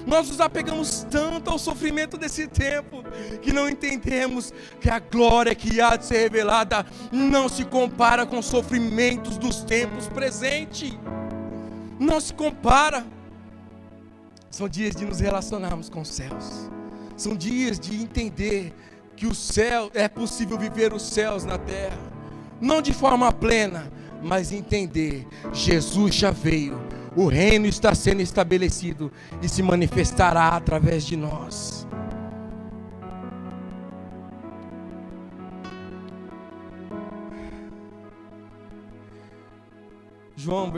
Nós nos apegamos tanto ao sofrimento desse tempo, que não entendemos que a glória que há de ser revelada não se compara com os sofrimentos dos tempos presentes. Não se compara. São dias de nos relacionarmos com os céus. São dias de entender que o céu, é possível viver os céus na terra. Não de forma plena, mas entender, Jesus já veio. O reino está sendo estabelecido e se manifestará através de nós. João,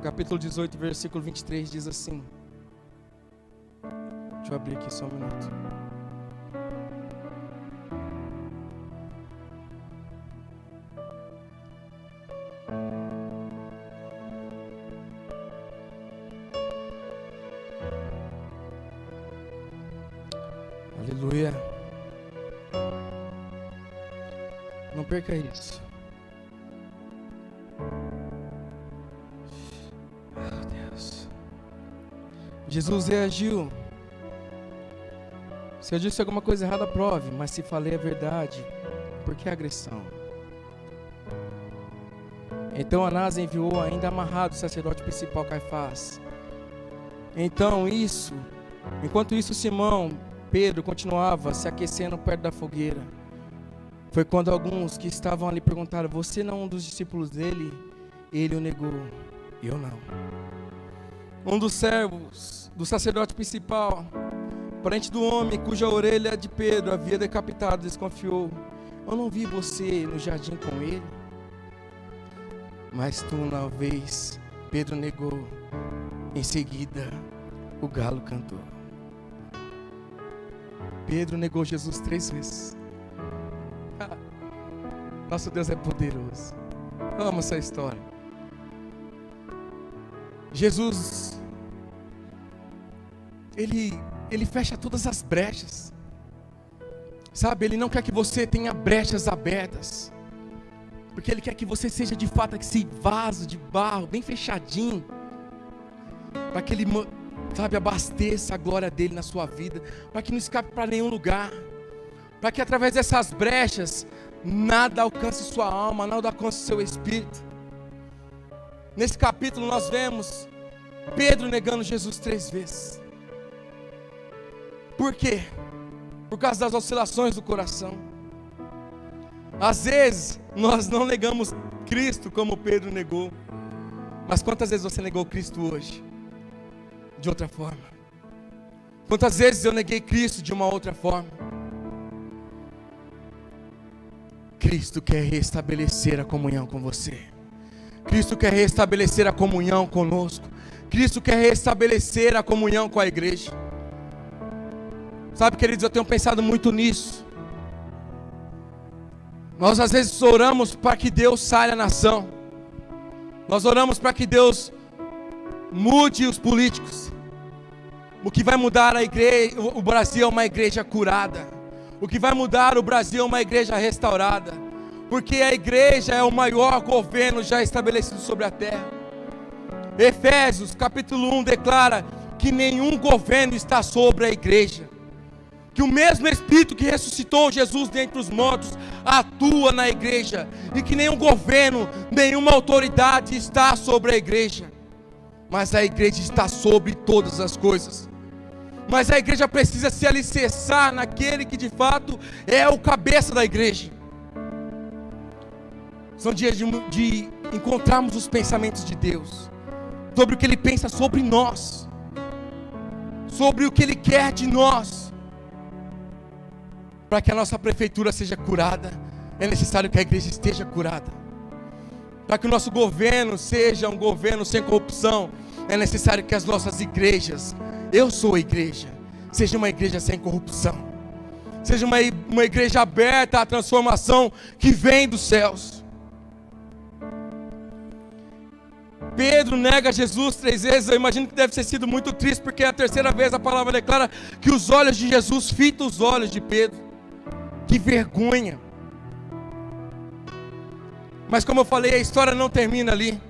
capítulo 18, versículo 23 diz assim. Deixa eu abrir aqui só um minuto. Aleluia. Não perca isso. Meu Deus. Jesus reagiu. Se eu disse alguma coisa errada, prove. Mas se falei a verdade, por que agressão? Então Anás enviou ainda amarrado o sacerdote principal Caifás. Enquanto isso Simão Pedro continuava se aquecendo perto da fogueira. Foi quando alguns que estavam ali perguntaram: você não é um dos discípulos dele? Ele o negou. Eu não. Um dos servos do sacerdote principal, parente do homem cuja orelha de Pedro havia decapitado, desconfiou: eu não vi você no jardim com ele? Mas tu uma vez, Pedro negou. Em seguida, o galo cantou. Pedro negou Jesus 3 vezes. Nosso Deus é poderoso. Eu amo essa história. Jesus, Ele fecha todas as brechas. Sabe, Ele não quer que você tenha brechas abertas, porque Ele quer que você seja de fato esse vaso de barro, bem fechadinho, para que Ele, sabe, abasteça a glória dEle na sua vida, para que não escape para nenhum lugar, para que através dessas brechas, nada alcance sua alma, nada alcance seu espírito. Nesse capítulo nós vemos Pedro negando Jesus 3 vezes. Por quê? Por causa das oscilações do coração. Às vezes nós não negamos Cristo como Pedro negou. Mas quantas vezes você negou Cristo hoje? De outra forma. Quantas vezes eu neguei Cristo de uma outra forma? Cristo quer restabelecer a comunhão com você. Cristo quer restabelecer a comunhão conosco. Cristo quer restabelecer a comunhão com a igreja. Sabe, queridos, eu tenho pensado muito nisso. Nós às vezes oramos para que Deus saia a nação. Nós oramos para que Deus mude os políticos. O que vai mudar a igreja, o Brasil é uma igreja curada. O que vai mudar o Brasil é uma igreja restaurada. Porque a igreja é o maior governo já estabelecido sobre a terra. Efésios capítulo 1 declara que nenhum governo está sobre a igreja. Que o mesmo Espírito que ressuscitou Jesus dentre os mortos atua na igreja. E que nenhum governo, nenhuma autoridade está sobre a igreja. Mas a igreja está sobre todas as coisas. Mas a igreja precisa se alicerçar naquele que de fato é o cabeça da igreja. São dias de encontrarmos os pensamentos de Deus, sobre o que Ele pensa sobre nós, sobre o que Ele quer de nós. Para que a nossa prefeitura seja curada, é necessário que a igreja esteja curada. Para que o nosso governo seja um governo sem corrupção, é necessário que as nossas igrejas, eu sou a igreja, seja uma igreja sem corrupção, seja uma igreja aberta à transformação que vem dos céus. Pedro nega Jesus 3 vezes, eu imagino que deve ter sido muito triste, porque a terceira vez a palavra declara que os olhos de Jesus fitam os olhos de Pedro. Que vergonha. Mas como eu falei, a história não termina ali.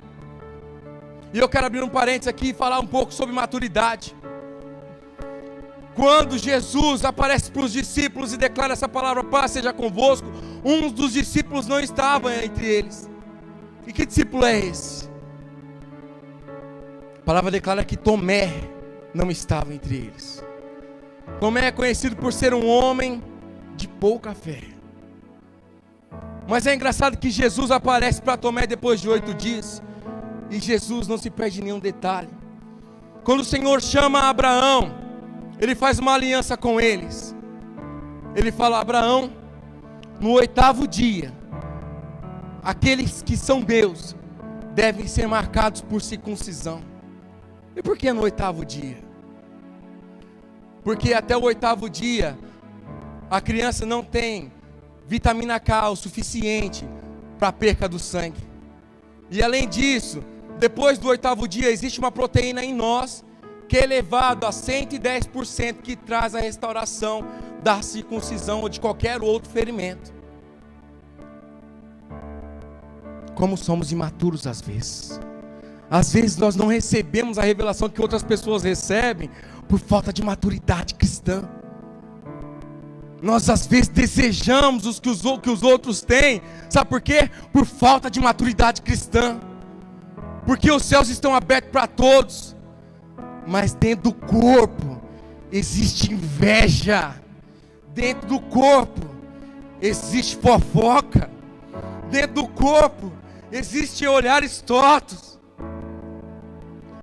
E eu quero abrir um parênteses aqui e falar um pouco sobre maturidade. Quando Jesus aparece para os discípulos e declara essa palavra: paz seja convosco, um dos discípulos não estava entre eles. E que discípulo é esse? A palavra declara que Tomé não estava entre eles. Tomé é conhecido por ser um homem de pouca fé. Mas é engraçado que Jesus aparece para Tomé depois de 8 dias. E Jesus não se perde nenhum detalhe. Quando o Senhor chama Abraão, Ele faz uma aliança com eles. Ele fala: Abraão, no 8º dia, aqueles que são meus devem ser marcados por circuncisão. E por que no 8º dia? Porque até o 8º dia a criança não tem vitamina K o suficiente para a perca do sangue. E além disso, depois do 8º dia existe uma proteína em nós que é elevado a 110%, que traz a restauração da circuncisão ou de qualquer outro ferimento. Como somos imaturos às vezes. Às vezes nós não recebemos a revelação que outras pessoas recebem por falta de maturidade cristã. Nós às vezes desejamos o que os outros têm. Sabe por quê? Por falta de maturidade cristã. Porque os céus estão abertos para todos. Mas dentro do corpo existe inveja. Dentro do corpo existe fofoca. Dentro do corpo existe olhares tortos.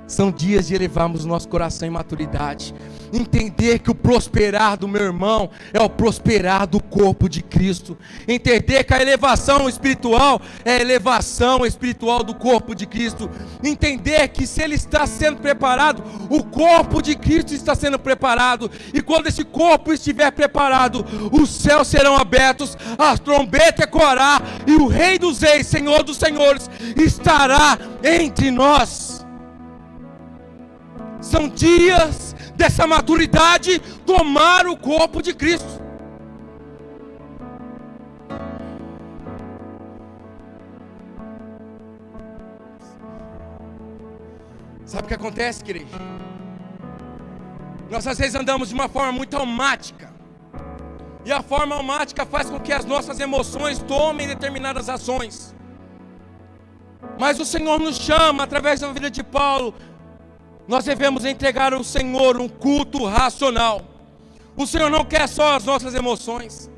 São dias de elevarmos o nosso coração em maturidade. Entender que o prosperar do meu irmão é o prosperar do corpo de Cristo. Entender que a elevação espiritual é a elevação espiritual do corpo de Cristo. Entender que se ele está sendo preparado, o corpo de Cristo está sendo preparado. E quando esse corpo estiver preparado, os céus serão abertos, a trombeta ecoará e o Rei dos Reis, Senhor dos Senhores, estará entre nós. São dias dessa maturidade tomar o corpo de Cristo. Sabe o que acontece, querido? Nós às vezes andamos de uma forma muito almática. E a forma almática faz com que as nossas emoções tomem determinadas ações. Mas o Senhor nos chama, através da vida de Paulo, nós devemos entregar ao Senhor um culto racional. O Senhor não quer só as nossas emoções.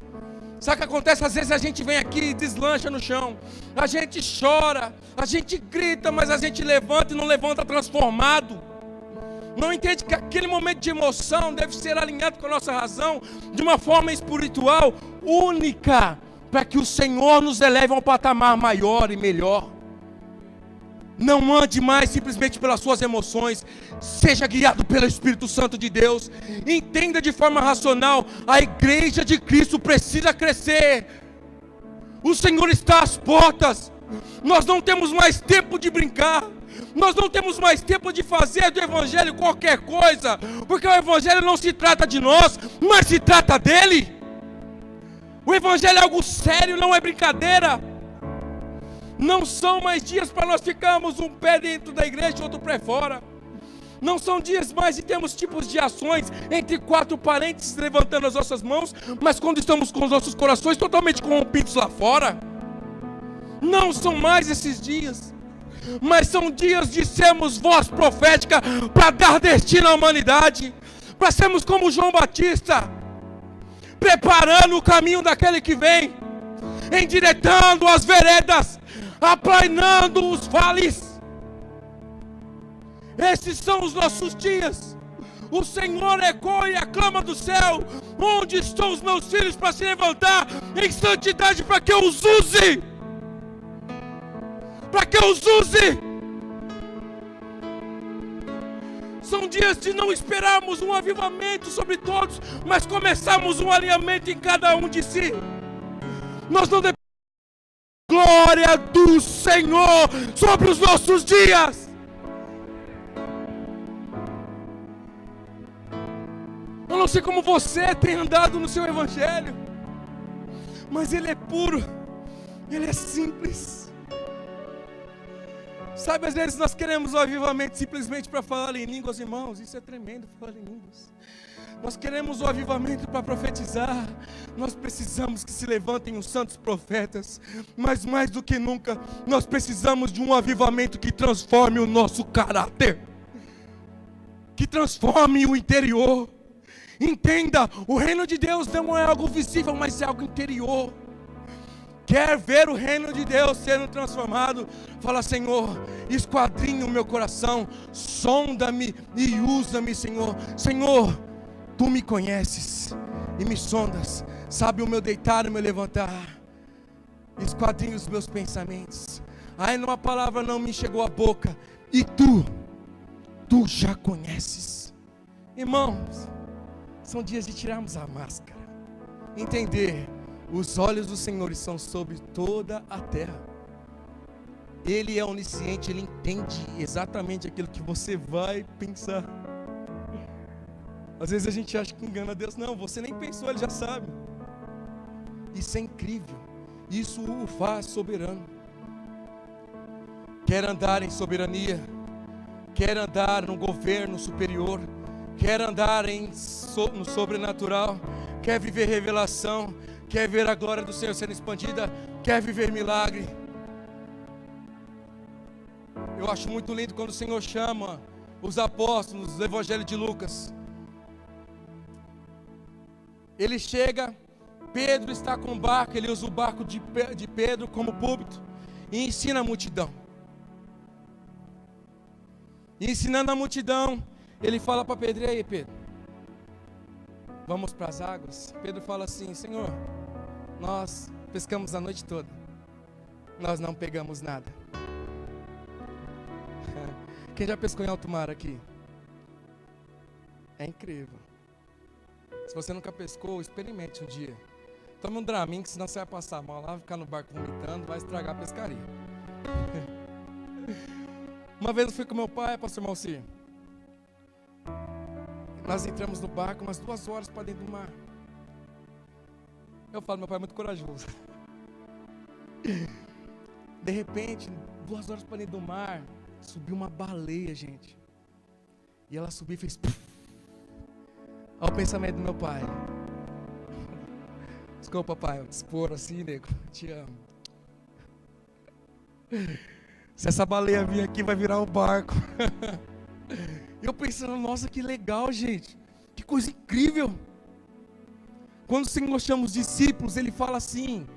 Sabe o que acontece? Às vezes a gente vem aqui e deslancha no chão. A gente chora, a gente grita, mas a gente levanta e não levanta transformado. Não entende que aquele momento de emoção deve ser alinhado com a nossa razão de uma forma espiritual única, para que o Senhor nos eleve a um patamar maior e melhor. Não ande mais simplesmente pelas suas emoções. Seja guiado pelo Espírito Santo de Deus. Entenda de forma racional. A igreja de Cristo precisa crescer. O Senhor está às portas. Nós não temos mais tempo de brincar. Nós não temos mais tempo de fazer do Evangelho qualquer coisa. Porque o Evangelho não se trata de nós, mas se trata dele. O Evangelho é algo sério, não é brincadeira. Não são mais dias para nós ficarmos um pé dentro da igreja e outro pé fora. Não são dias mais de termos tipos de ações entre quatro parentes levantando as nossas mãos, mas quando estamos com os nossos corações totalmente corrompidos lá fora. Não são mais esses dias, mas são dias de sermos voz profética para dar destino à humanidade, para sermos como João Batista, preparando o caminho daquele que vem, endireitando as veredas, aplainando os vales. Esses são os nossos dias. O Senhor ecoa e aclama do céu: onde estão os meus filhos para se levantar em santidade, para que eu os use? Para que eu os use? São dias de não esperarmos um avivamento sobre todos, mas começarmos um alinhamento em cada um de si. Nós não dependemos da glória do Senhor sobre os nossos dias. Eu não sei como você tem andado no seu evangelho, mas ele é puro, ele é simples. Sabe, às vezes nós queremos o avivamento simplesmente para falar em línguas, irmãos. Isso é tremendo, falar em línguas. Nós queremos o avivamento para profetizar. Nós precisamos que se levantem os santos profetas. Mas mais do que nunca, nós precisamos de um avivamento que transforme o nosso caráter, que transforme o interior. Entenda, o reino de Deus não é algo visível, mas é algo interior. Quer ver o reino de Deus sendo transformado? Fala: Senhor, esquadrinha o meu coração, sonda-me e usa-me, Senhor. Senhor, Tu me conheces e me sondas, sabe o meu deitar e o meu levantar. Esquadrinha os meus pensamentos. Ainda uma palavra não me chegou à boca, e Tu já conheces. Irmãos, são dias de tirarmos a máscara. Entender, os olhos do Senhor estão sobre toda a terra. Ele é onisciente, Ele entende exatamente aquilo que você vai pensar. Às vezes a gente acha que engana Deus. Não, você nem pensou, Ele já sabe. Isso é incrível. Isso o faz soberano. Quer andar em soberania, quer andar no governo superior, quer andar no sobrenatural, quer viver revelação, quer ver a glória do Senhor sendo expandida, quer viver milagre. Eu acho muito lindo quando o Senhor chama os apóstolos do Evangelho de Lucas. Ele chega, Pedro está com o barco, ele usa o barco de Pedro como púlpito e ensina a multidão. E ensinando a multidão, ele fala para Pedro: e aí, Pedro, vamos para as águas? Pedro fala assim: Senhor, nós pescamos a noite toda, nós não pegamos nada. Quem já pescou em alto mar aqui? É incrível. Se você nunca pescou, experimente um dia. Tome um Dramin, que senão você vai passar mal lá, vai ficar no barco vomitando, vai estragar a pescaria. Uma vez eu fui com meu pai, pastor Malcir. Nós entramos no barco umas 2 horas para dentro do mar. Eu falo, meu pai é muito corajoso. De repente, 2 horas para dentro do mar, subiu uma baleia, gente. E ela subiu e fez... Olha o pensamento do meu pai. Desculpa, pai, eu te expor assim, nego. Te amo. Se essa baleia vir aqui, vai virar o barco. Eu pensando, nossa, que legal, gente. Que coisa incrível. Quando o Senhor chama os discípulos, Ele fala assim.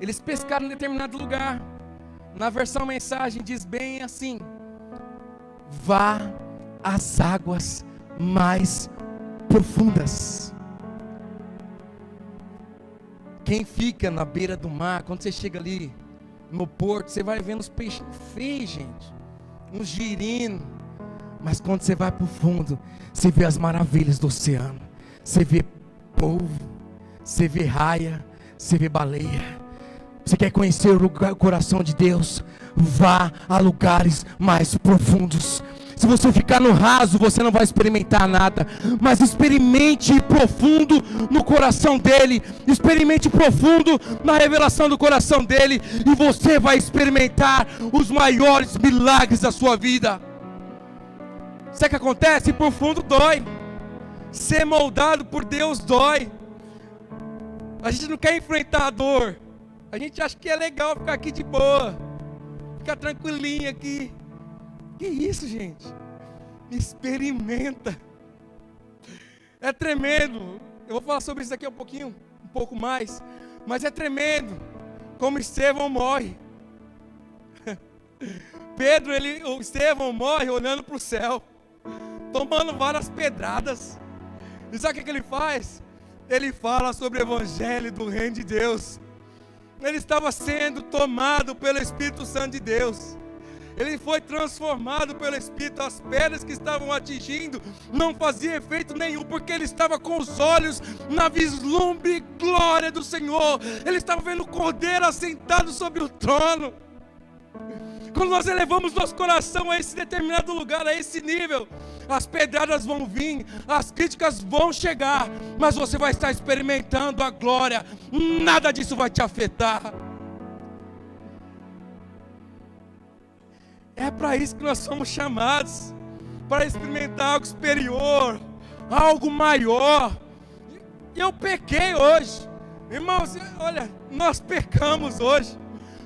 Eles pescaram em determinado lugar. Na versão mensagem diz bem assim: vá às águas mais profundas. Quem fica na beira do mar, quando você chega ali no porto, você vai vendo os peixes feios, gente, uns girinos. Mas quando você vai para o fundo, você vê as maravilhas do oceano. Você vê polvo, você vê raia, você vê baleia. Você quer conhecer o coração de Deus? Vá a lugares mais profundos. Se você ficar no raso, você não vai experimentar nada. Mas experimente profundo no coração dele. Experimente profundo na revelação do coração dele. E você vai experimentar os maiores milagres da sua vida. Sabe o que acontece? Profundo dói. Ser moldado por Deus dói. A gente não quer enfrentar a dor. A gente acha que é legal ficar aqui de boa. Ficar tranquilinho aqui. Que isso, gente? Experimenta. É tremendo. Eu vou falar sobre isso daqui um pouco mais. Mas é tremendo como Estevão morre. Estevão morre olhando para o céu, tomando várias pedradas. E sabe o que ele faz? Ele fala sobre o evangelho do reino de Deus. Ele estava sendo tomado pelo Espírito Santo de Deus. Ele foi transformado pelo Espírito. As pedras que estavam atingindo não faziam efeito nenhum, porque ele estava com os olhos na vislumbre e glória do Senhor. Ele estava vendo o Cordeiro assentado sobre o trono. Quando nós elevamos nosso coração a esse determinado lugar, a esse nível, as pedradas vão vir, as críticas vão chegar, mas você vai estar experimentando a glória. Nada disso vai te afetar. É para isso que nós somos chamados, para experimentar algo superior, algo maior. E eu pequei hoje, irmãos, olha, nós pecamos hoje,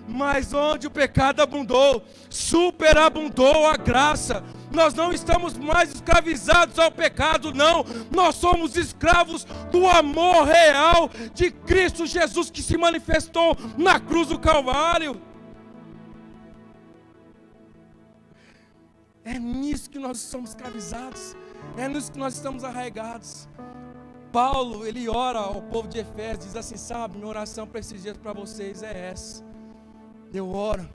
mas onde o pecado abundou, superabundou a graça. Nós não estamos mais escravizados ao pecado, não. Nós somos escravos do amor real de Cristo Jesus, que se manifestou na cruz do Calvário. É nisso que nós somos escravizados. É nisso que nós estamos arraigados. Paulo, ele ora ao povo de Efésios, diz assim, sabe, minha oração para esses dias para vocês é essa. Eu oro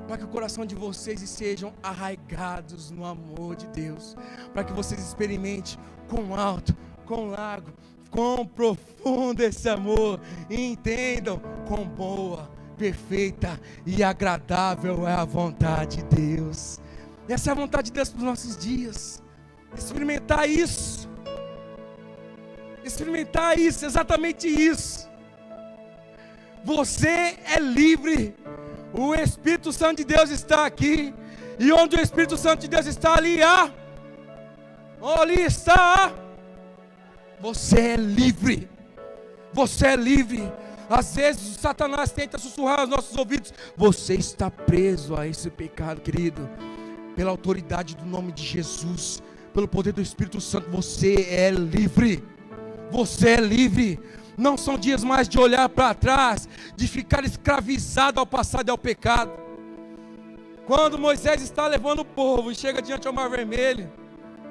para que o coração de vocês sejam arraigados no amor de Deus, para que vocês experimentem quão alto, quão largo, quão profundo esse amor, e entendam quão boa, perfeita e agradável é a vontade de Deus. Essa é a vontade de Deus para os nossos dias. Experimentar isso, exatamente isso. Você é livre. O Espírito Santo de Deus está aqui. E onde o Espírito Santo de Deus está, ali há. Ali está. Você é livre. Você é livre. Às vezes o Satanás tenta sussurrar aos nossos ouvidos. Você está preso a esse pecado, querido. Pela autoridade do nome de Jesus, pelo poder do Espírito Santo, você é livre. Você é livre. Não são dias mais de olhar para trás, de ficar escravizado ao passado e ao pecado. Quando Moisés está levando o povo e chega diante ao Mar Vermelho,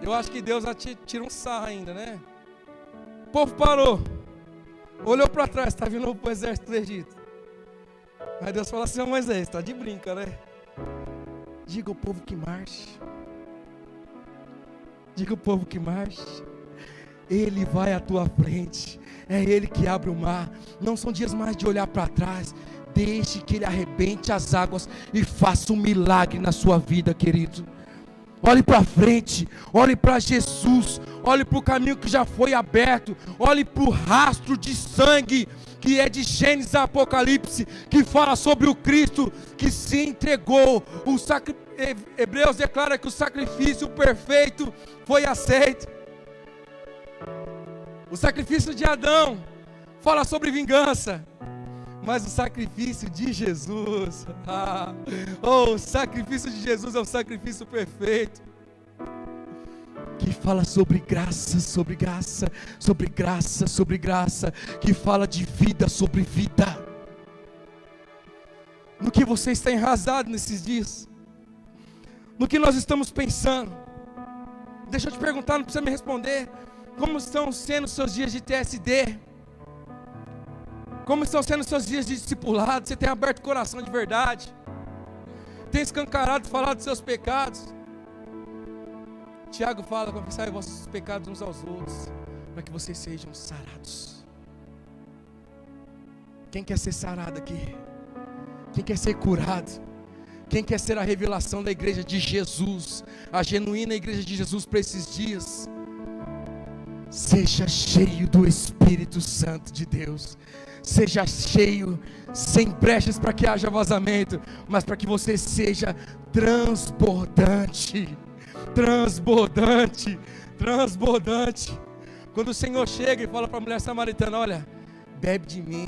eu acho que Deus tira um sarro ainda, né? O povo parou, olhou para trás, está vindo o exército do Egito. Aí Deus fala assim: Moisés, está de brinca, né? Diga ao povo que marche. Diga ao povo que marche. Ele vai à tua frente. É Ele que abre o mar. Não são dias mais de olhar para trás. Deixe que Ele arrebente as águas e faça um milagre na sua vida, querido. Olhe para frente, olhe para Jesus, olhe para o caminho que já foi aberto, olhe para o rastro de sangue que é de Gênesis a Apocalipse, que fala sobre o Cristo que se entregou. Hebreus declara que o sacrifício perfeito foi aceito. O sacrifício de Adão fala sobre vingança, mas o sacrifício de Jesus, o sacrifício de Jesus é um sacrifício perfeito, que fala sobre graça, sobre graça, sobre graça, sobre graça, que fala de vida sobre vida. No que você está enraizado nesses dias, no que nós estamos pensando, deixa eu te perguntar, não precisa me responder, como estão sendo os seus dias de TSD? Como estão sendo os seus dias de discipulado? Você tem aberto o coração de verdade? Tem escancarado, falado dos seus pecados? Tiago fala: confessai vossos pecados uns aos outros, para que vocês sejam sarados. Quem quer ser sarado aqui? Quem quer ser curado? Quem quer ser a revelação da igreja de Jesus, a genuína igreja de Jesus para esses dias? Seja cheio do Espírito Santo de Deus. Seja cheio, sem brechas para que haja vazamento, mas para que você seja transbordante. Transbordante, transbordante. Quando o Senhor chega e fala para a mulher samaritana: olha, bebe de mim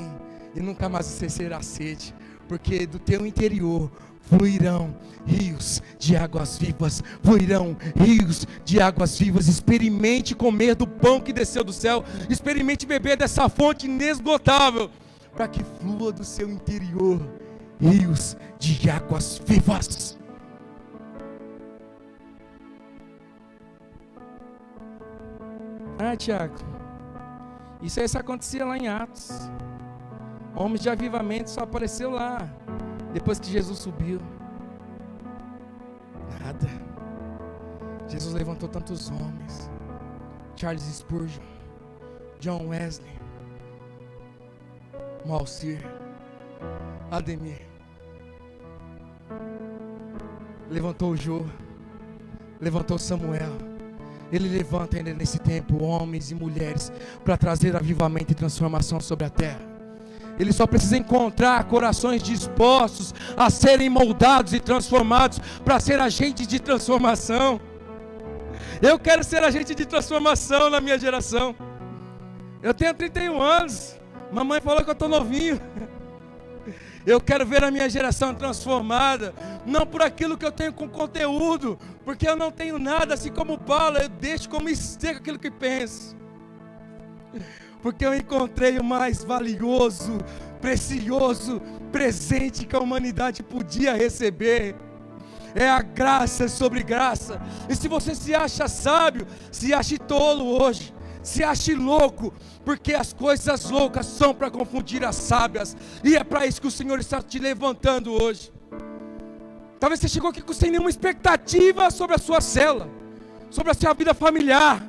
e nunca mais você será sede, porque do teu interior fluirão rios de águas vivas, fluirão rios de águas vivas. Experimente comer do pão que desceu do céu, experimente beber dessa fonte inesgotável, para que flua do seu interior rios de águas vivas. Tiago, isso acontecia lá em Atos. Homens de avivamento só apareceu lá depois que Jesus subiu. Nada. Jesus levantou tantos homens: Charles Spurgeon, John Wesley, Moacir, Ademir. Levantou o Jô, levantou Samuel. Ele levanta ainda nesse tempo homens e mulheres para trazer avivamento e transformação sobre a terra. Ele só precisa encontrar corações dispostos a serem moldados e transformados para ser agentes de transformação. Eu quero ser agente de transformação na minha geração. Eu tenho 31 anos. Mamãe falou que eu estou novinho. Eu quero ver a minha geração transformada, não por aquilo que eu tenho com conteúdo, porque eu não tenho nada, assim como Paulo, eu deixo como esteca aquilo que penso. Porque eu encontrei o mais valioso, precioso presente que a humanidade podia receber. É a graça sobre graça. E se você se acha sábio, se ache tolo hoje, se ache louco, porque as coisas loucas são para confundir as sábias, e é para isso que o Senhor está te levantando hoje. Talvez você chegou aqui sem nenhuma expectativa sobre a sua célula, sobre a sua vida familiar,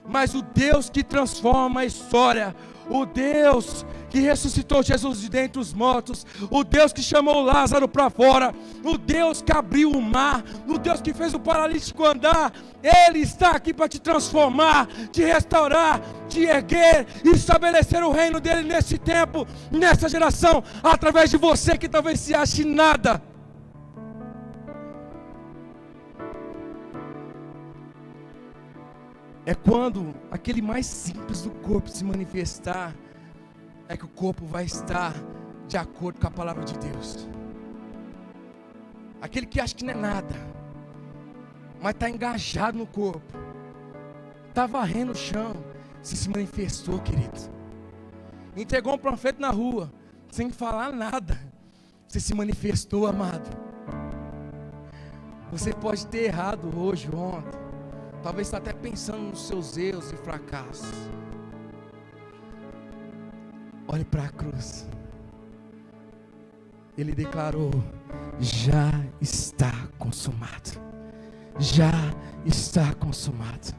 mas o Deus que transforma a história, o Deus que ressuscitou Jesus de dentre os mortos, o Deus que chamou Lázaro para fora, o Deus que abriu o mar, o Deus que fez o paralítico andar, Ele está aqui para te transformar, te restaurar, te erguer e estabelecer o reino dEle nesse tempo, nessa geração, através de você que talvez se ache nada. É quando aquele mais simples do corpo se manifestar, é que o corpo vai estar de acordo com a palavra de Deus. Aquele que acha que não é nada, mas está engajado no corpo, está varrendo o chão, se manifestou, querido. Entregou um panfleto na rua, sem falar nada, você se manifestou, amado. Você pode ter errado hoje, ontem. Talvez está até pensando nos seus erros e fracassos. Olhe para a cruz. Ele declarou: já está consumado. Já está consumado.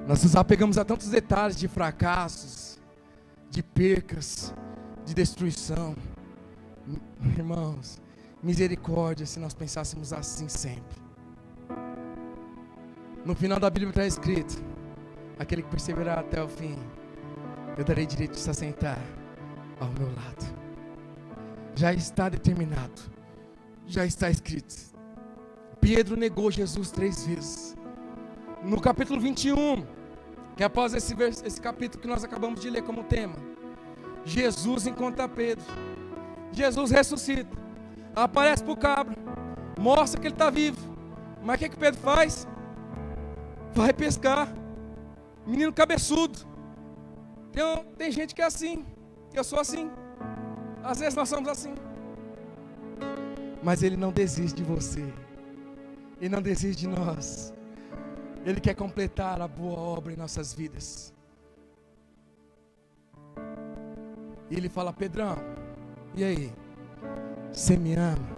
Nós nos apegamos a tantos detalhes de fracassos, de percas, de destruição. Irmãos, misericórdia se nós pensássemos assim sempre. No final da Bíblia está escrito: aquele que perseverar até o fim, eu darei direito de se assentar ao meu lado. Já está determinado, já está escrito. Pedro negou Jesus 3 vezes. No capítulo 21, que é após esse capítulo que nós acabamos de ler como tema, Jesus encontra Pedro. Jesus ressuscita, aparece para o cabra, mostra que ele está vivo. Mas o que Pedro faz? Vai pescar. Menino cabeçudo. Tem gente que é assim. Eu sou assim. Às vezes nós somos assim. Mas Ele não desiste de você. Ele não desiste de nós. Ele quer completar a boa obra em nossas vidas. E Ele fala: Pedrão, e aí? Você me ama?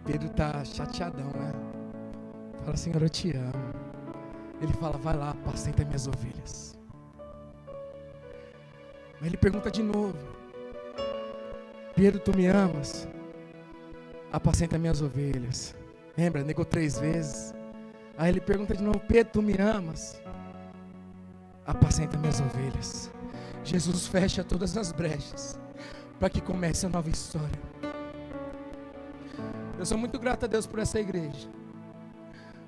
Pedro está chateadão, né? Fala: Senhor, eu te amo. Ele fala: vai lá, apacenta minhas ovelhas. Mas ele pergunta de novo: Pedro, tu me amas? Apacenta minhas ovelhas. Lembra? Negou 3 vezes. Aí ele pergunta de novo: Pedro, tu me amas? Apacenta minhas ovelhas. Jesus fecha todas as brechas para que comece a nova história. Eu sou muito grato a Deus por essa igreja,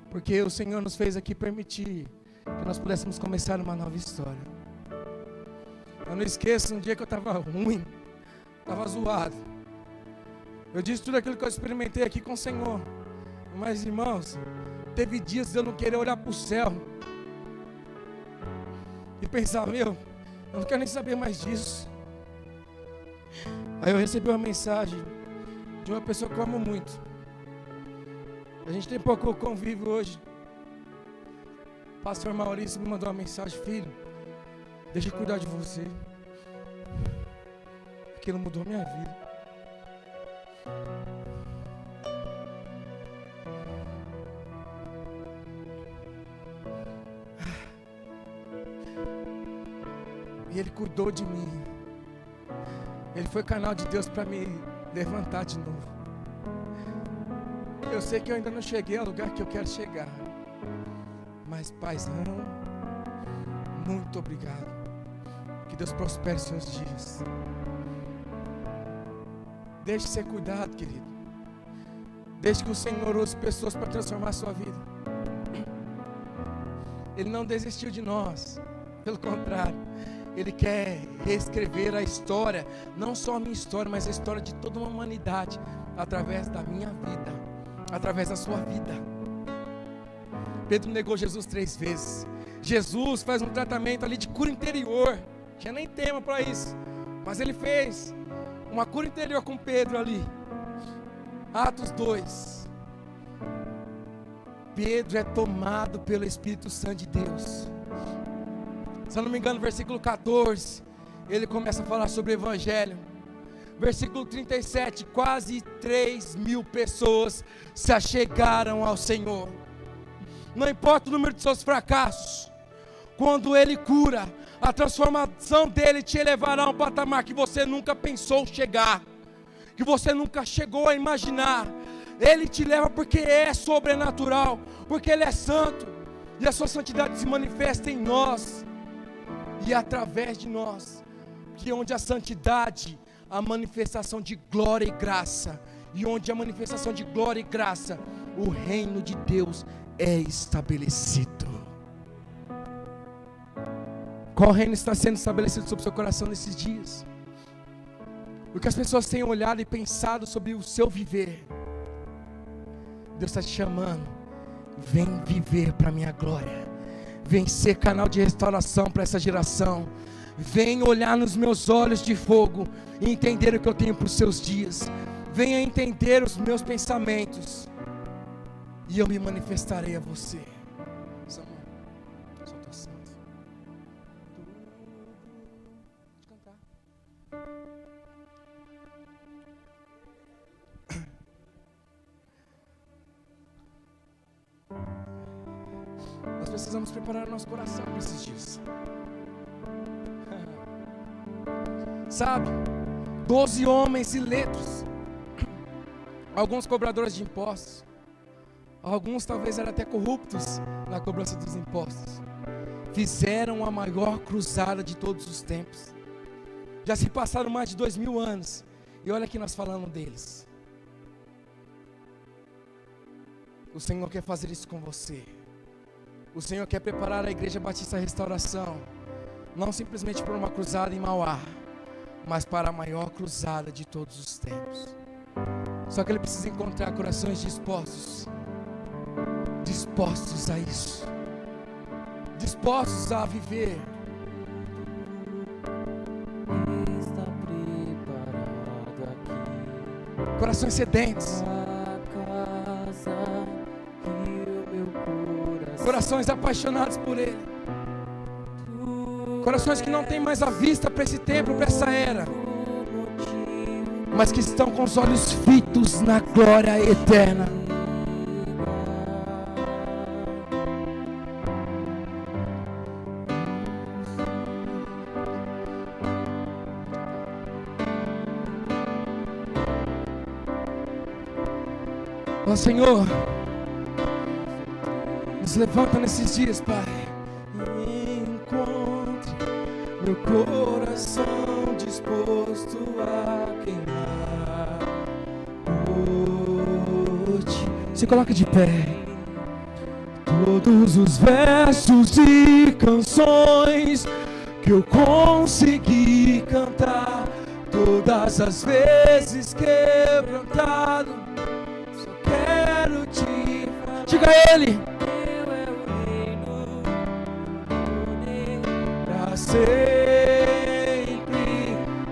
porque o Senhor nos fez aqui permitir que nós pudéssemos começar uma nova história. Eu não esqueço um dia que eu estava ruim, estava zoado. Eu disse tudo aquilo que eu experimentei aqui com o Senhor. Mas, irmãos, teve dias de eu não querer olhar para o céu e pensar: meu, eu não quero nem saber mais disso. Aí eu recebi uma mensagem de uma pessoa que eu amo muito. A gente tem pouco convívio hoje. O pastor Maurício me mandou uma mensagem: filho, deixa eu cuidar de você. Aquilo mudou minha vida. E Ele cuidou de mim. Ele foi canal de Deus para me levantar de novo. Eu sei que eu ainda não cheguei ao lugar que eu quero chegar, mas, paizão, muito obrigado. Que Deus prospere os seus dias. Deixe ser cuidado, querido. Deixe que o Senhor use pessoas para transformar a sua vida. Ele não desistiu de nós. Pelo contrário, Ele quer reescrever a história, não só a minha história, mas a história de toda uma humanidade, através da minha vida, através da sua vida. Pedro negou Jesus 3 vezes. Jesus faz um tratamento ali de cura interior. Não tinha nem tema para isso, mas Ele fez uma cura interior com Pedro ali. Atos 2. Pedro é tomado pelo Espírito Santo de Deus. Se eu não me engano, versículo 14, ele começa a falar sobre o Evangelho. Versículo 37, quase 3.000 pessoas se achegaram ao Senhor. Não importa o número de seus fracassos, quando Ele cura, a transformação dEle te levará a um patamar que você nunca pensou chegar, que você nunca chegou a imaginar. Ele te leva porque é sobrenatural, porque Ele é santo, e a sua santidade se manifesta em nós, e através de nós, que onde a santidade, a manifestação de glória e graça, e onde a manifestação de glória e graça, o reino de Deus é estabelecido. Qual reino está sendo estabelecido sobre o seu coração nesses dias? Porque as pessoas têm olhado e pensado sobre o seu viver. Deus está te chamando: vem viver para a minha glória, vem ser canal de restauração para essa geração, vem olhar nos meus olhos de fogo e entender o que eu tenho para os seus dias, venha entender os meus pensamentos, e eu me manifestarei a você. Samuel, só tô santo. Pode cantar. Nós precisamos preparar nosso coração para esses dias. Sabe, 12 homens iletos, alguns cobradores de impostos, alguns talvez eram até corruptos na cobrança dos impostos, fizeram a maior cruzada de todos os tempos. Já se passaram mais de 2000 anos, e olha que nós falamos deles. O Senhor quer fazer isso com você. O Senhor quer preparar a Igreja Batista Restauração, não simplesmente para uma cruzada em Mauá, mas para a maior cruzada de todos os tempos. Só que Ele precisa encontrar corações dispostos a isso, dispostos a viver. Está preparado aqui Corações sedentes, a casa e o meu coração. corações apaixonados por Ele, corações que não têm mais a vista para esse tempo, para essa era, mas que estão com os olhos fitos na glória eterna. Ó Senhor, nos levanta nesses dias, Pai. Encontre meu coração disposto a queimar por ti. Se coloca de pé. Todos os versos e canções que eu consegui cantar, todas as vezes quebrantado, só quero te falar. Diga a Ele. Teu é o reino, Pra sempre,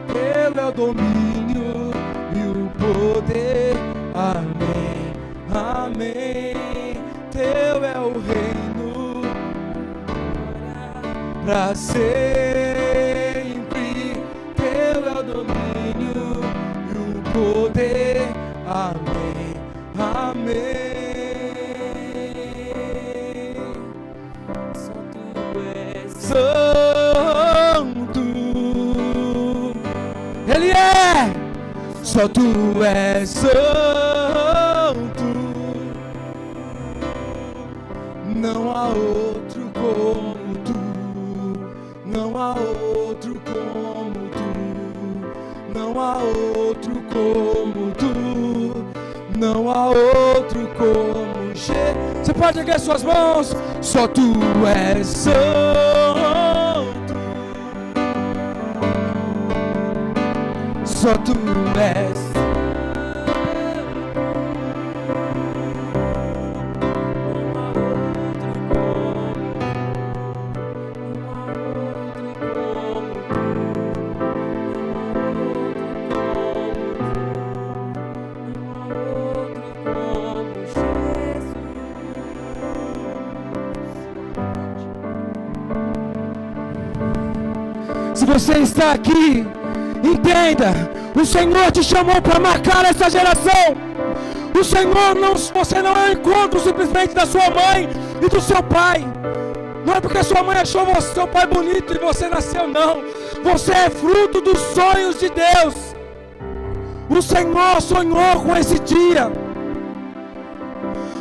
Teu é o domínio e o poder. Amém, amém. Teu é o reino, pra sempre. Teu é o domínio e o poder. Amém, amém. só tu és Santo, Ele é, só Tu és santo, não há outro como Tu, não há outro como Tu, não há outro como Tu, não há outro como Jesus. Você pode erguer suas mãos, só Tu és santo, só Tu és. Se você está aqui, entenda, o Senhor te chamou para marcar essa geração. O Senhor não, você não é um encontro simplesmente da sua mãe e do seu pai. Não é porque sua mãe achou seu pai bonito e você nasceu, não. Você é fruto dos sonhos de Deus. O Senhor sonhou com esse dia.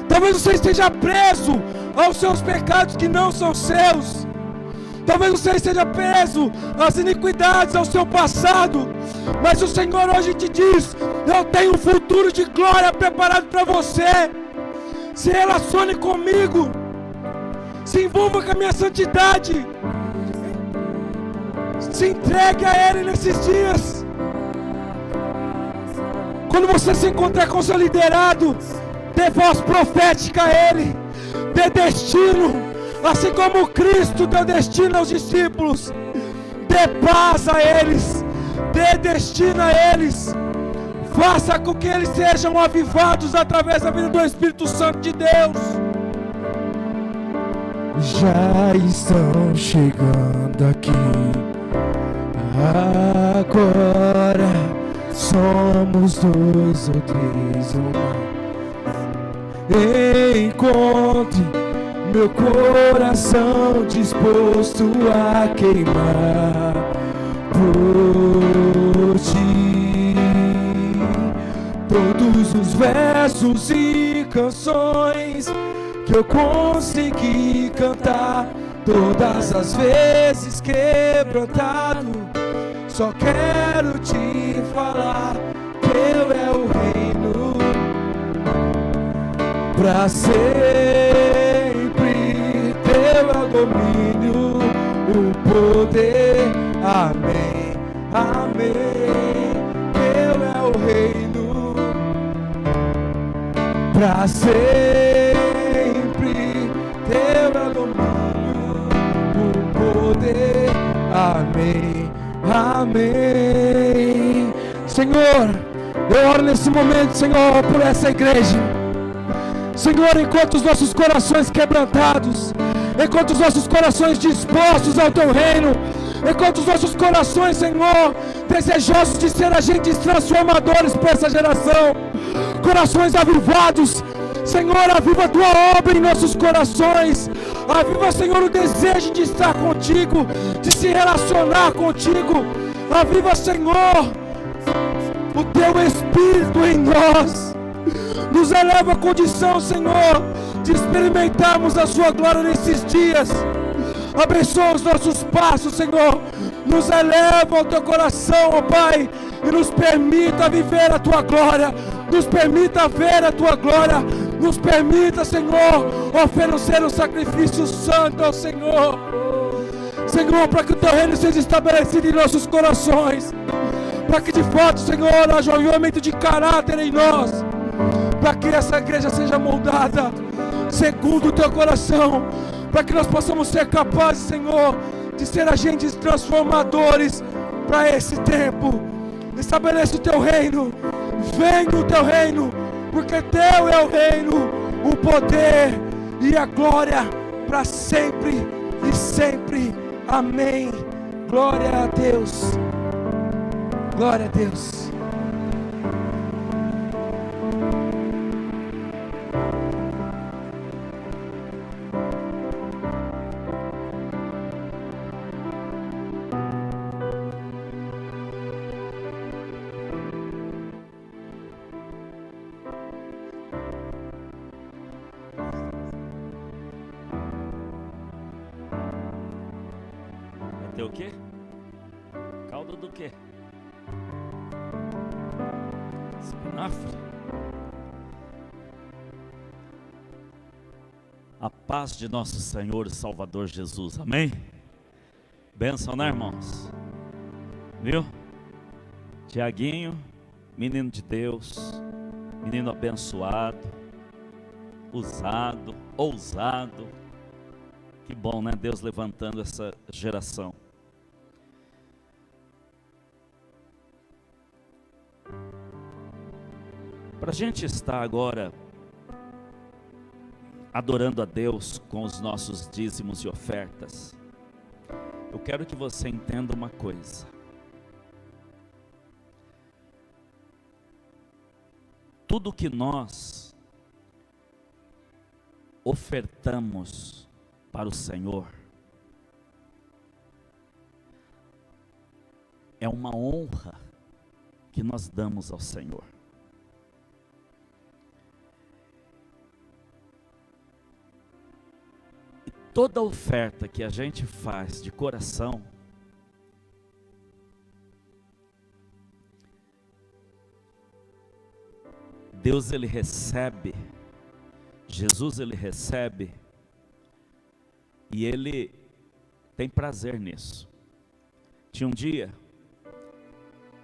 Talvez você esteja preso aos seus pecados que não são seus. Talvez você esteja preso às iniquidades, ao seu passado. Mas o Senhor hoje te diz: eu tenho um futuro de glória preparado para você. Se relacione comigo. Se envolva com a minha santidade. Se entregue a Ele nesses dias. Quando você se encontrar com seu liderado, dê voz profética a Ele. Dê destino. Assim como Cristo deu destino aos discípulos, dê paz a eles, dê destino a eles, Faça com que eles sejam avivados através da vida do Espírito Santo de Deus. Já estão chegando aqui. Agora somos 2 ou 3 ou mais. Encontre meu coração disposto a queimar por ti. Todos os versos e canções que eu consegui cantar, todas as vezes quebrantado, só quero te falar: teu é o reino pra sempre, teu é o domínio, o poder, amém, amém. Teu é o reino pra sempre, teu é o domínio, o poder, amém, amém. Senhor, eu oro nesse momento, Senhor, por essa igreja. Senhor, enquanto os nossos corações quebrantados, enquanto os nossos corações dispostos ao Teu reino, enquanto os nossos corações, Senhor, desejosos de ser agentes transformadores para essa geração, corações avivados, Senhor, aviva a Tua obra em nossos corações, aviva, Senhor, o desejo de estar contigo, de se relacionar contigo, aviva, Senhor, o Teu Espírito em nós, nos eleva a condição, Senhor, de experimentarmos a Sua glória nesses dias. Abençoa os nossos passos, Senhor, nos eleva ao Teu coração, ó Pai, e nos permita viver a Tua glória, nos permita ver a Tua glória, nos permita, Senhor, oferecer um sacrifício santo ao Senhor, Senhor, para que o Teu reino seja estabelecido em nossos corações, para que de fato, Senhor, haja um avivamento de caráter em nós, para que essa igreja seja moldada segundo o Teu coração, para que nós possamos ser capazes, Senhor, de ser agentes transformadores para esse tempo. Estabeleça o Teu reino, venha o Teu reino, porque Teu é o reino, o poder e a glória para sempre e sempre. Amém. Glória a Deus. Glória a Deus. O quê? Caldo do quê? Espinafre. A paz de nosso Senhor e Salvador Jesus, amém? Bênção, né, irmãos? Viu? Tiaguinho, menino de Deus, menino abençoado, usado, ousado. Que bom, né? Deus levantando essa geração. Para a gente estar agora adorando a Deus com os nossos dízimos e ofertas, eu quero que você entenda uma coisa. Tudo que nós ofertamos para o Senhor é uma honra que nós damos ao Senhor. E toda oferta que a gente faz de coração, Deus ele recebe, Jesus ele recebe, e ele tem prazer nisso. Tinha um dia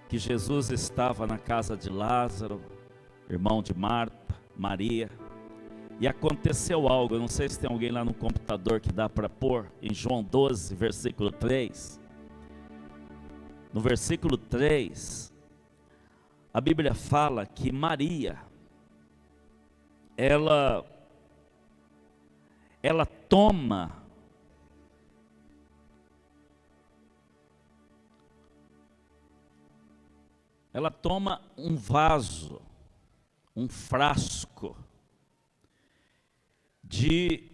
que Jesus estava na casa de Lázaro, irmão de Marta, Maria, e aconteceu algo. Eu não sei se tem alguém lá no computador que dá para pôr, em João 12, versículo 3. No versículo 3, a Bíblia fala que Maria, ela toma um vaso, um frasco de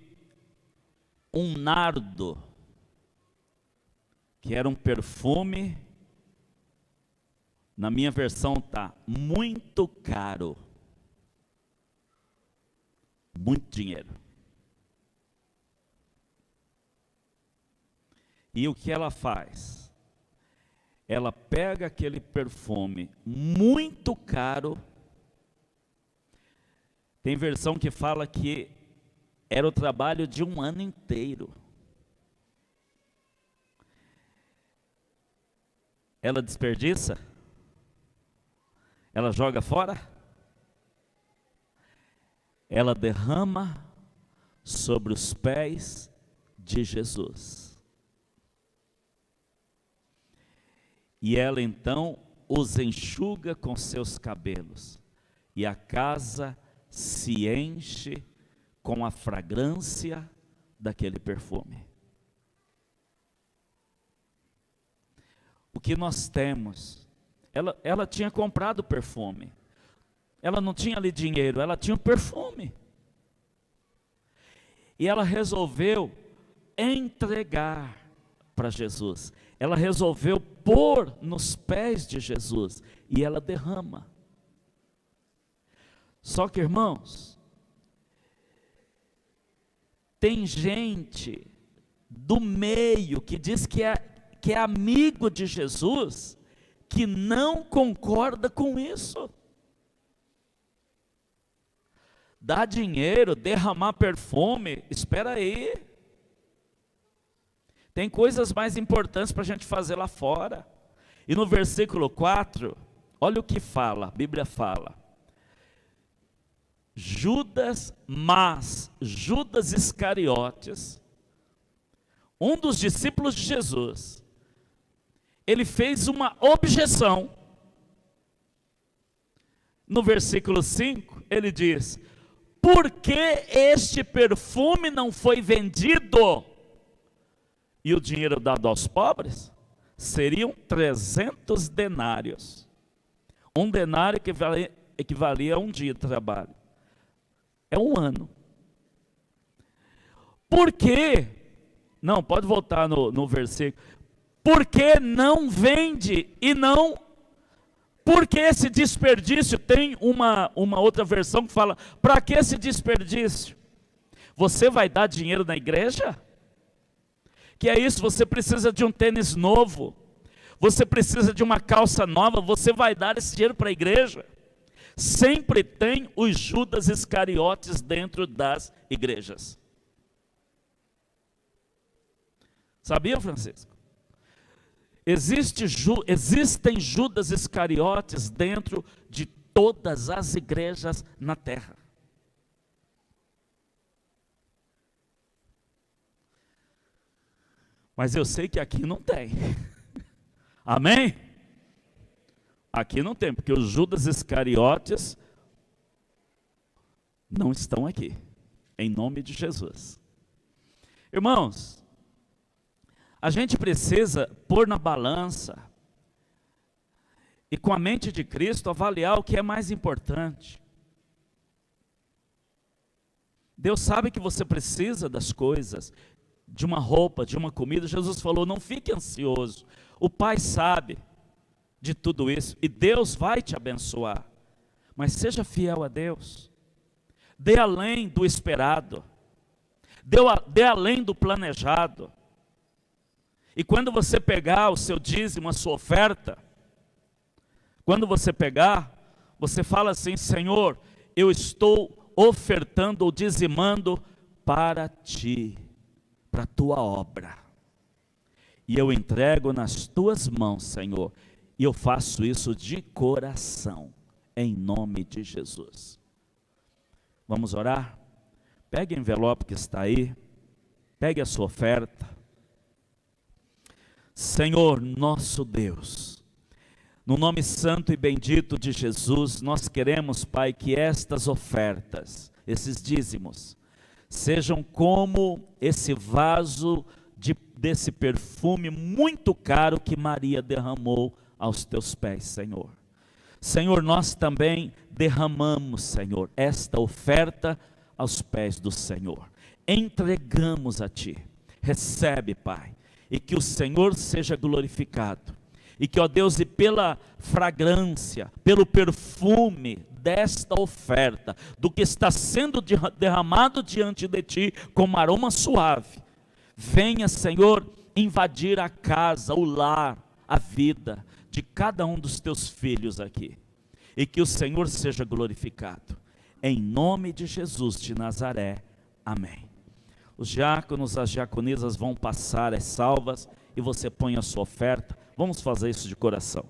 um nardo, que era um perfume, na minha versão tá muito caro, muito dinheiro. E o que ela faz? Ela pega aquele perfume muito caro, tem versão que fala que era o trabalho de um ano inteiro. Ela desperdiça? Ela joga fora? Ela derrama sobre os pés de Jesus. E ela então os enxuga com seus cabelos, e a casa se enche com a fragrância daquele perfume. O que nós temos? Ela tinha comprado perfume, ela não tinha ali dinheiro, ela tinha um perfume, e ela resolveu entregar para Jesus. Ela resolveu pôr nos pés de Jesus e ela derrama. Só que, irmãos, tem gente do meio que diz que é amigo de Jesus, que não concorda com isso. Dar dinheiro, derramar perfume, espera aí. Tem coisas mais importantes para a gente fazer lá fora. E no versículo 4, olha o que fala, a Bíblia fala. Judas Iscariotes, um dos discípulos de Jesus, ele fez uma objeção. No versículo 5, ele diz: por que este perfume não foi vendido e o dinheiro dado aos pobres? Seriam 300 denários. Um denário equivalia a um dia de trabalho. É um ano. Por quê? Não, pode voltar no versículo. Por que não vende e não... Por que esse desperdício? Tem uma outra versão que fala, para que esse desperdício? Você vai dar dinheiro na igreja? Que é isso, você precisa de um tênis novo, você precisa de uma calça nova, você vai dar esse dinheiro para a igreja? Sempre tem os Judas Iscariotes dentro das igrejas. Sabia, Francisco? Existem Judas Iscariotes dentro de todas as igrejas na terra. Mas eu sei que aqui não tem. Amém? Aqui não tem, porque os Judas Iscariotes não estão aqui. Em nome de Jesus. Irmãos, a gente precisa pôr na balança e com a mente de Cristo avaliar o que é mais importante. Deus sabe que você precisa das coisas, de uma roupa, de uma comida. Jesus falou, não fique ansioso. O Pai sabe de tudo isso e Deus vai te abençoar. Mas seja fiel a Deus. Dê além do esperado. Dê além do planejado. E quando você pegar o seu dízimo, a sua oferta, quando você pegar, você fala assim, Senhor, eu estou ofertando ou dizimando para Ti, para a Tua obra. E eu entrego nas Tuas mãos, Senhor, e eu faço isso de coração, em nome de Jesus. Vamos orar? Pegue o envelope que está aí, pegue a sua oferta. Senhor, nosso Deus, No nome santo e bendito de Jesus, nós queremos, Pai, que estas ofertas, esses dízimos, sejam como esse vaso desse perfume muito caro que Maria derramou aos teus pés, Senhor. Senhor, nós também derramamos, Senhor, esta oferta aos pés do Senhor. Entregamos a Ti. Recebe, Pai, e que o Senhor seja glorificado. E que, ó Deus, e pela fragrância, pelo perfume desta oferta, do que está sendo derramado diante de Ti como aroma suave, venha, Senhor, invadir a casa, o lar, a vida de cada um dos Teus filhos aqui. E que o Senhor seja glorificado. Em nome de Jesus de Nazaré. Amém. Os diáconos, as diaconisas vão passar as salvas e você põe a sua oferta. Vamos fazer isso de coração.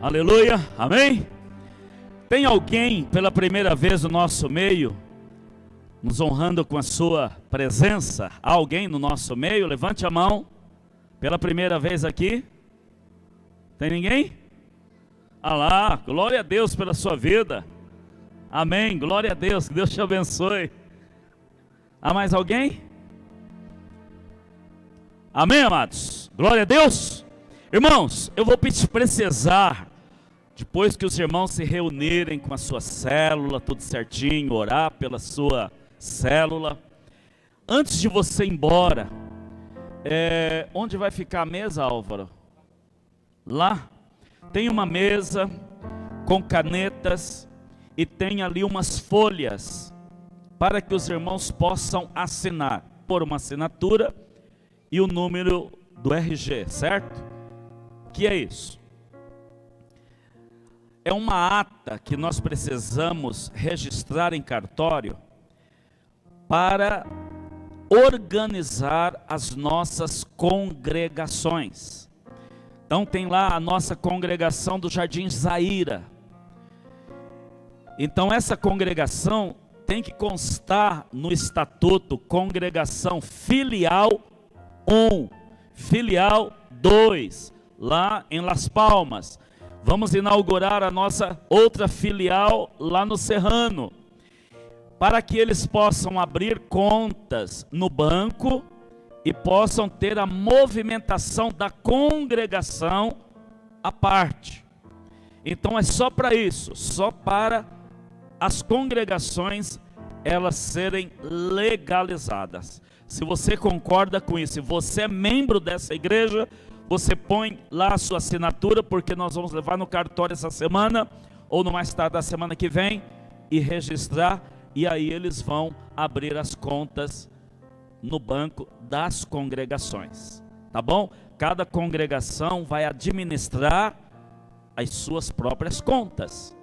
Aleluia, amém? Tem alguém pela primeira vez no nosso meio, nos honrando com a sua presença? Há alguém no nosso meio? Levante a mão. Pela primeira vez aqui? Tem ninguém? Ah lá, glória a Deus pela sua vida. Amém, glória a Deus, que Deus te abençoe. Há mais alguém? Amém, amados? Glória a Deus. Irmãos, eu vou precisar, depois que os irmãos se reunirem com a sua célula, tudo certinho, orar pela sua célula, antes de você ir embora, Onde vai ficar a mesa, Álvaro? Lá tem uma mesa com canetas e tem ali umas folhas para que os irmãos possam assinar, por uma assinatura e o número do RG, certo? Que é isso? É uma ata que nós precisamos registrar em cartório para organizar as nossas congregações. Então tem lá a nossa congregação do Jardim Zaira. Então essa congregação tem que constar no estatuto congregação filial 1, filial 2, lá em Las Palmas. Vamos inaugurar a nossa outra filial lá no Serrano, para que eles possam abrir contas no banco e possam ter a movimentação da congregação à parte. Então é só para isso, só para as congregações elas serem legalizadas. Se você concorda com isso, se você é membro dessa igreja, você põe lá a sua assinatura, porque nós vamos levar no cartório essa semana, ou no mais tarde da semana que vem, e registrar, e aí eles vão abrir as contas no banco das congregações, tá bom? Cada congregação vai administrar as suas próprias contas,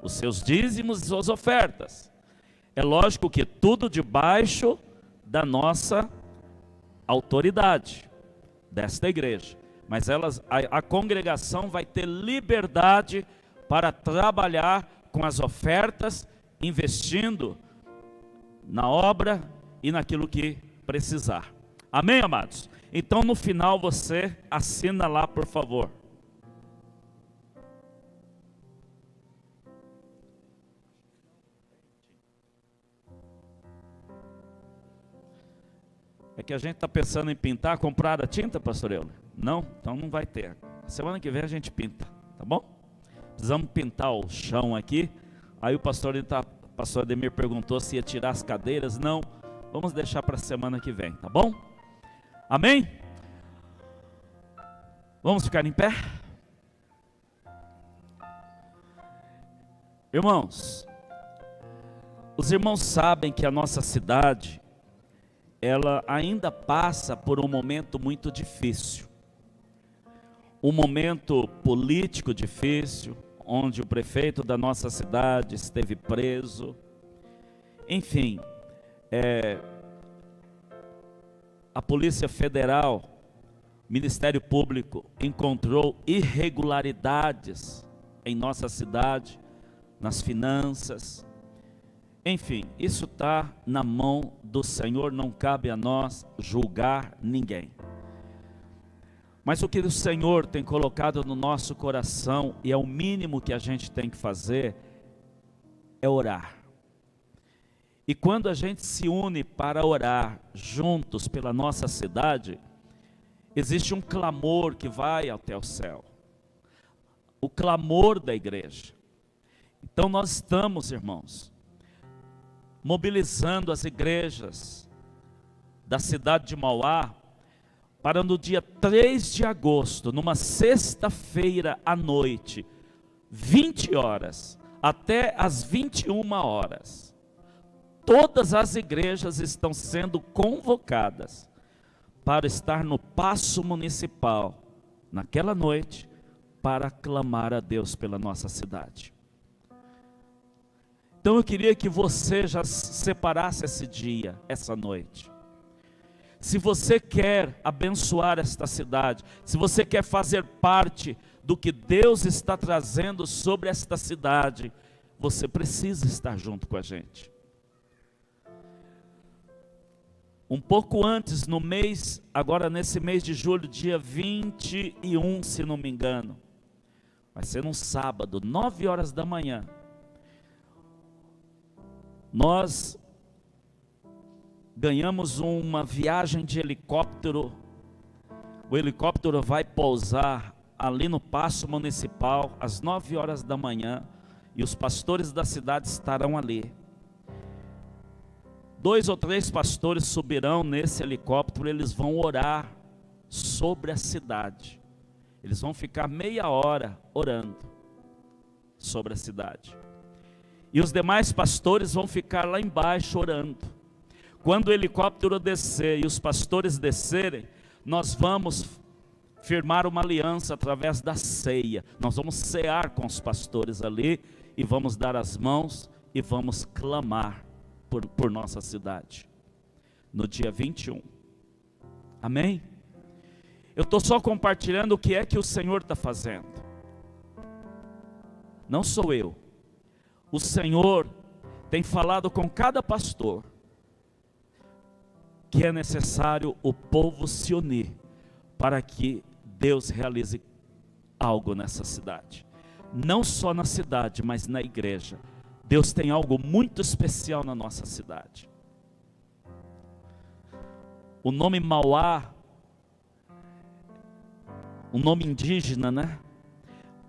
os seus dízimos e suas ofertas. É lógico que tudo debaixo da nossa autoridade desta igreja, mas a congregação vai ter liberdade para trabalhar com as ofertas, investindo na obra e naquilo que precisar. Amém, amados? Então no final você assina lá, por favor. É que a gente está pensando em pintar, comprar a tinta, pastor Euler? Não? Então não vai ter. Semana que vem a gente pinta, tá bom? Precisamos pintar o chão aqui. Aí o pastor Ademir perguntou se ia tirar as cadeiras. Não, vamos deixar para a semana que vem, tá bom? Amém? Vamos ficar em pé? Irmãos, os irmãos sabem que a nossa cidade, ela ainda passa por um momento muito difícil. Um momento político difícil, onde o prefeito da nossa cidade esteve preso. Enfim, a Polícia Federal, Ministério Público, encontrou irregularidades em nossa cidade, nas finanças. Enfim, isso está na mão do Senhor, não cabe a nós julgar ninguém. Mas o que o Senhor tem colocado no nosso coração, e é o mínimo que a gente tem que fazer, é orar. E quando a gente se une para orar juntos pela nossa cidade, existe um clamor que vai até o céu. O clamor da igreja. Então nós estamos, irmãos, mobilizando as igrejas da cidade de Mauá, para no dia 3 de agosto, numa sexta-feira à noite, 20 horas, até as 21 horas, todas as igrejas estão sendo convocadas para estar no Paço Municipal, naquela noite, para clamar a Deus pela nossa cidade. Então eu queria que você já separasse esse dia, essa noite. Se você quer abençoar esta cidade, se você quer fazer parte do que Deus está trazendo sobre esta cidade, você precisa estar junto com a gente. Um pouco antes, no mês, agora nesse mês de julho, dia 21, se não me engano, vai ser um sábado, 9 horas da manhã, nós ganhamos uma viagem de helicóptero. O helicóptero vai pousar ali no Paço Municipal às 9 horas da manhã, e os pastores da cidade estarão ali. 2 ou 3 pastores subirão nesse helicóptero, eles vão orar sobre a cidade. Eles vão ficar meia hora orando sobre a cidade. E os demais pastores vão ficar lá embaixo orando. Quando o helicóptero descer e os pastores descerem, nós vamos firmar uma aliança através da ceia. Nós vamos cear com os pastores ali e vamos dar as mãos e vamos clamar por nossa cidade. No dia 21. Amém? Eu estou só compartilhando o que é que o Senhor está fazendo. Não sou eu. O Senhor tem falado com cada pastor que é necessário o povo se unir para que Deus realize algo nessa cidade. Não só na cidade, mas na igreja. Deus tem algo muito especial na nossa cidade. O nome Mauá, um nome indígena, né?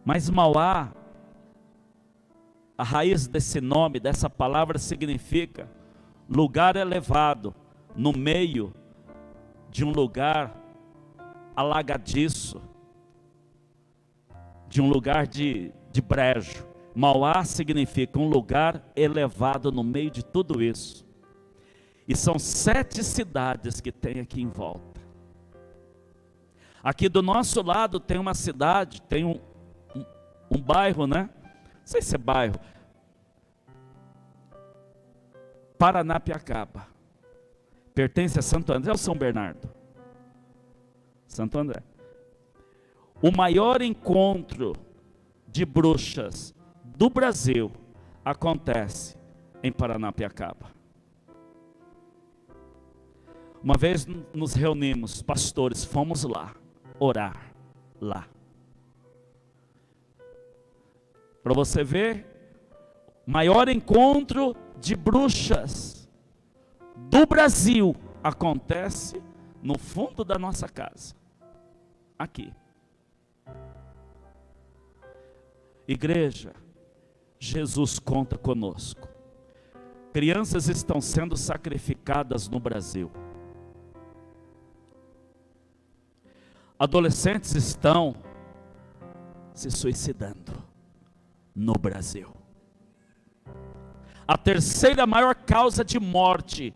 Mas Mauá, a raiz desse nome, dessa palavra significa lugar elevado, no meio de um lugar alagadiço, de um lugar de brejo. Mauá significa um lugar elevado no meio de tudo isso. E são 7 cidades que tem aqui em volta. Aqui do nosso lado tem uma cidade, tem um bairro, né? Não sei se é bairro. Paranapiacaba. Pertence a Santo André ou São Bernardo? Santo André. O maior encontro de bruxas do Brasil acontece em Paranapiacaba. Uma vez nos reunimos, pastores, fomos lá, orar, lá. Para você ver, maior encontro de bruxas do Brasil acontece no fundo da nossa casa, aqui. Igreja, Jesus conta conosco. Crianças estão sendo sacrificadas no Brasil. Adolescentes estão se suicidando no Brasil. A terceira maior causa de morte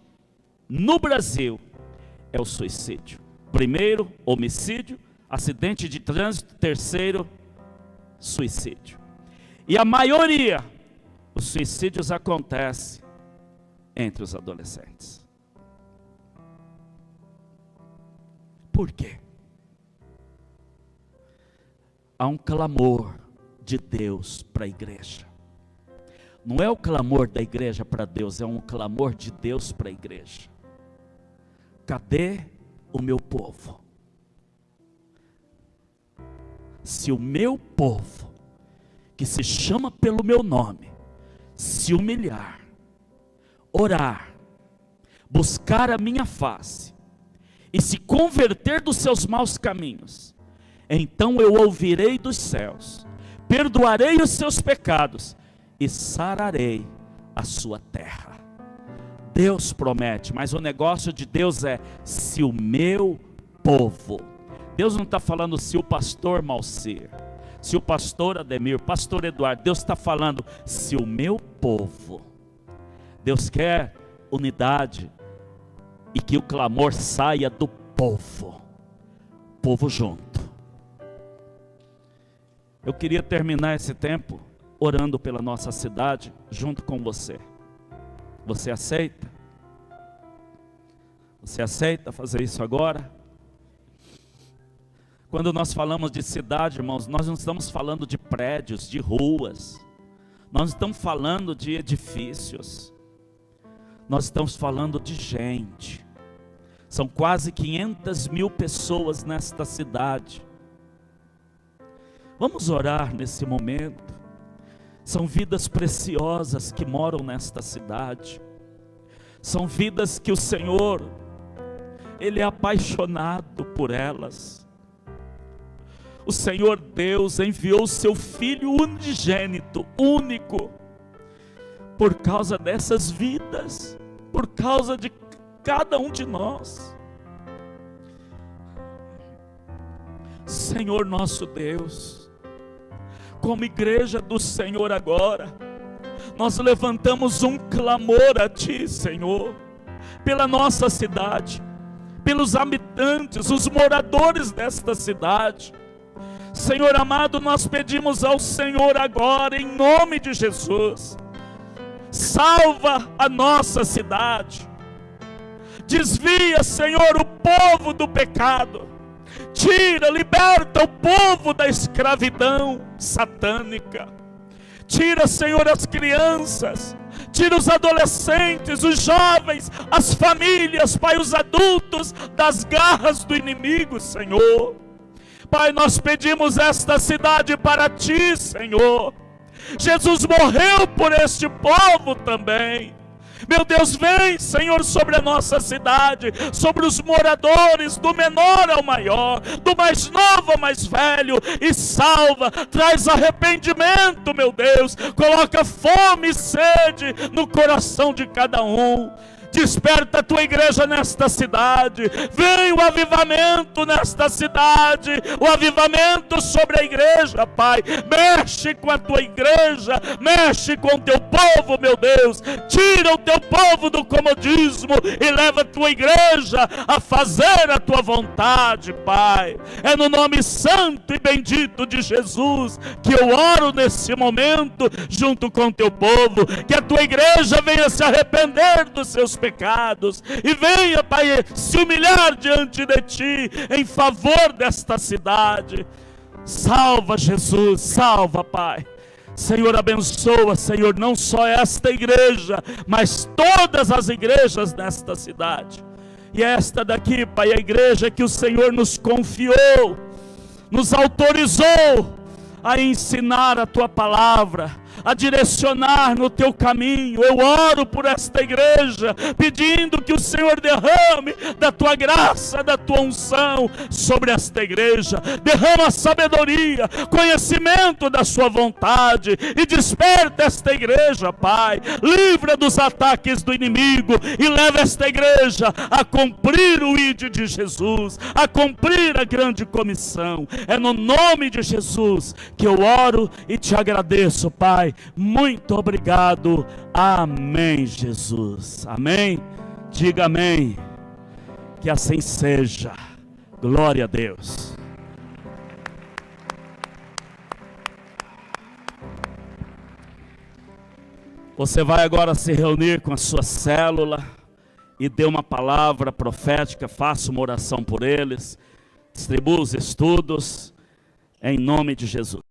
no Brasil é o suicídio. Primeiro, homicídio, acidente de trânsito. Terceiro, suicídio. E a maioria, os suicídios acontecem entre os adolescentes. Por quê? Há um clamor de Deus para a igreja. Não é o clamor da igreja para Deus, é um clamor de Deus para a igreja. Cadê o meu povo? Se o meu povo, que se chama pelo meu nome, se humilhar, orar, buscar a minha face e se converter dos seus maus caminhos, então eu ouvirei dos céus, perdoarei os seus pecados e sararei a sua terra. Deus promete, mas o negócio de Deus é se o meu povo. Deus não está falando se o pastor Malcir, se o pastor Ademir, pastor Eduardo. Deus está falando se o meu povo. Deus quer unidade e que o clamor saia do povo. Povo junto. Eu queria terminar esse tempo orando pela nossa cidade junto com você. Você aceita? Você aceita fazer isso agora? Quando nós falamos de cidade, irmãos, nós não estamos falando de prédios, de ruas. Nós não estamos falando de edifícios. Nós estamos falando de gente. São quase 500 mil pessoas nesta cidade. Vamos orar nesse momento. São vidas preciosas que moram nesta cidade. São vidas que o Senhor, Ele é apaixonado por elas. O Senhor Deus enviou o seu Filho unigênito, único, por causa dessas vidas, por causa de cada um de nós. Senhor nosso Deus, como igreja do Senhor agora, nós levantamos um clamor a Ti, Senhor, pela nossa cidade, pelos habitantes, os moradores desta cidade. Senhor amado, nós pedimos ao Senhor agora, em nome de Jesus, salva a nossa cidade, desvia, Senhor, o povo do pecado, tira, liberta o povo da escravidão satânica, tira, Senhor, as crianças, tira os adolescentes, os jovens, as famílias, Pai, os adultos, das garras do inimigo, Senhor. Pai, nós pedimos esta cidade para Ti, Senhor. Jesus morreu por este povo também. Meu Deus, vem, Senhor, sobre a nossa cidade, sobre os moradores, do menor ao maior, do mais novo ao mais velho, e salva, traz arrependimento, meu Deus, coloca fome e sede no coração de cada um. Desperta a Tua igreja nesta cidade, vem o avivamento nesta cidade, o avivamento sobre a igreja, Pai, mexe com a Tua igreja, mexe com o Teu povo, meu Deus, tira o Teu povo do comodismo e leva a Tua igreja a fazer a Tua vontade, Pai. É no nome santo e bendito de Jesus que eu oro nesse momento junto com o Teu povo, que a Tua igreja venha se arrepender dos seus pecados e venha, Pai, se humilhar diante de Ti em favor desta cidade. Salva, Jesus, salva, Pai. Senhor, abençoa, Senhor, não só esta igreja, mas todas as igrejas desta cidade. E esta daqui, Pai, a igreja que o Senhor nos confiou, nos autorizou a ensinar a Tua palavra, a direcionar no Teu caminho. Eu oro por esta igreja, pedindo que o Senhor derrame da Tua graça, da Tua unção sobre esta igreja, derrama sabedoria, conhecimento da Sua vontade, e desperta esta igreja, Pai, livra dos ataques do inimigo, e leva esta igreja a cumprir o ID de Jesus, a cumprir a grande comissão. É no nome de Jesus que eu oro e Te agradeço, Pai. Muito obrigado. Amém, Jesus. Amém. Diga amém. Que assim seja. Glória a Deus. Você vai agora se reunir com a sua célula e dê uma palavra profética, faça uma oração por eles, distribua os estudos, em nome de Jesus.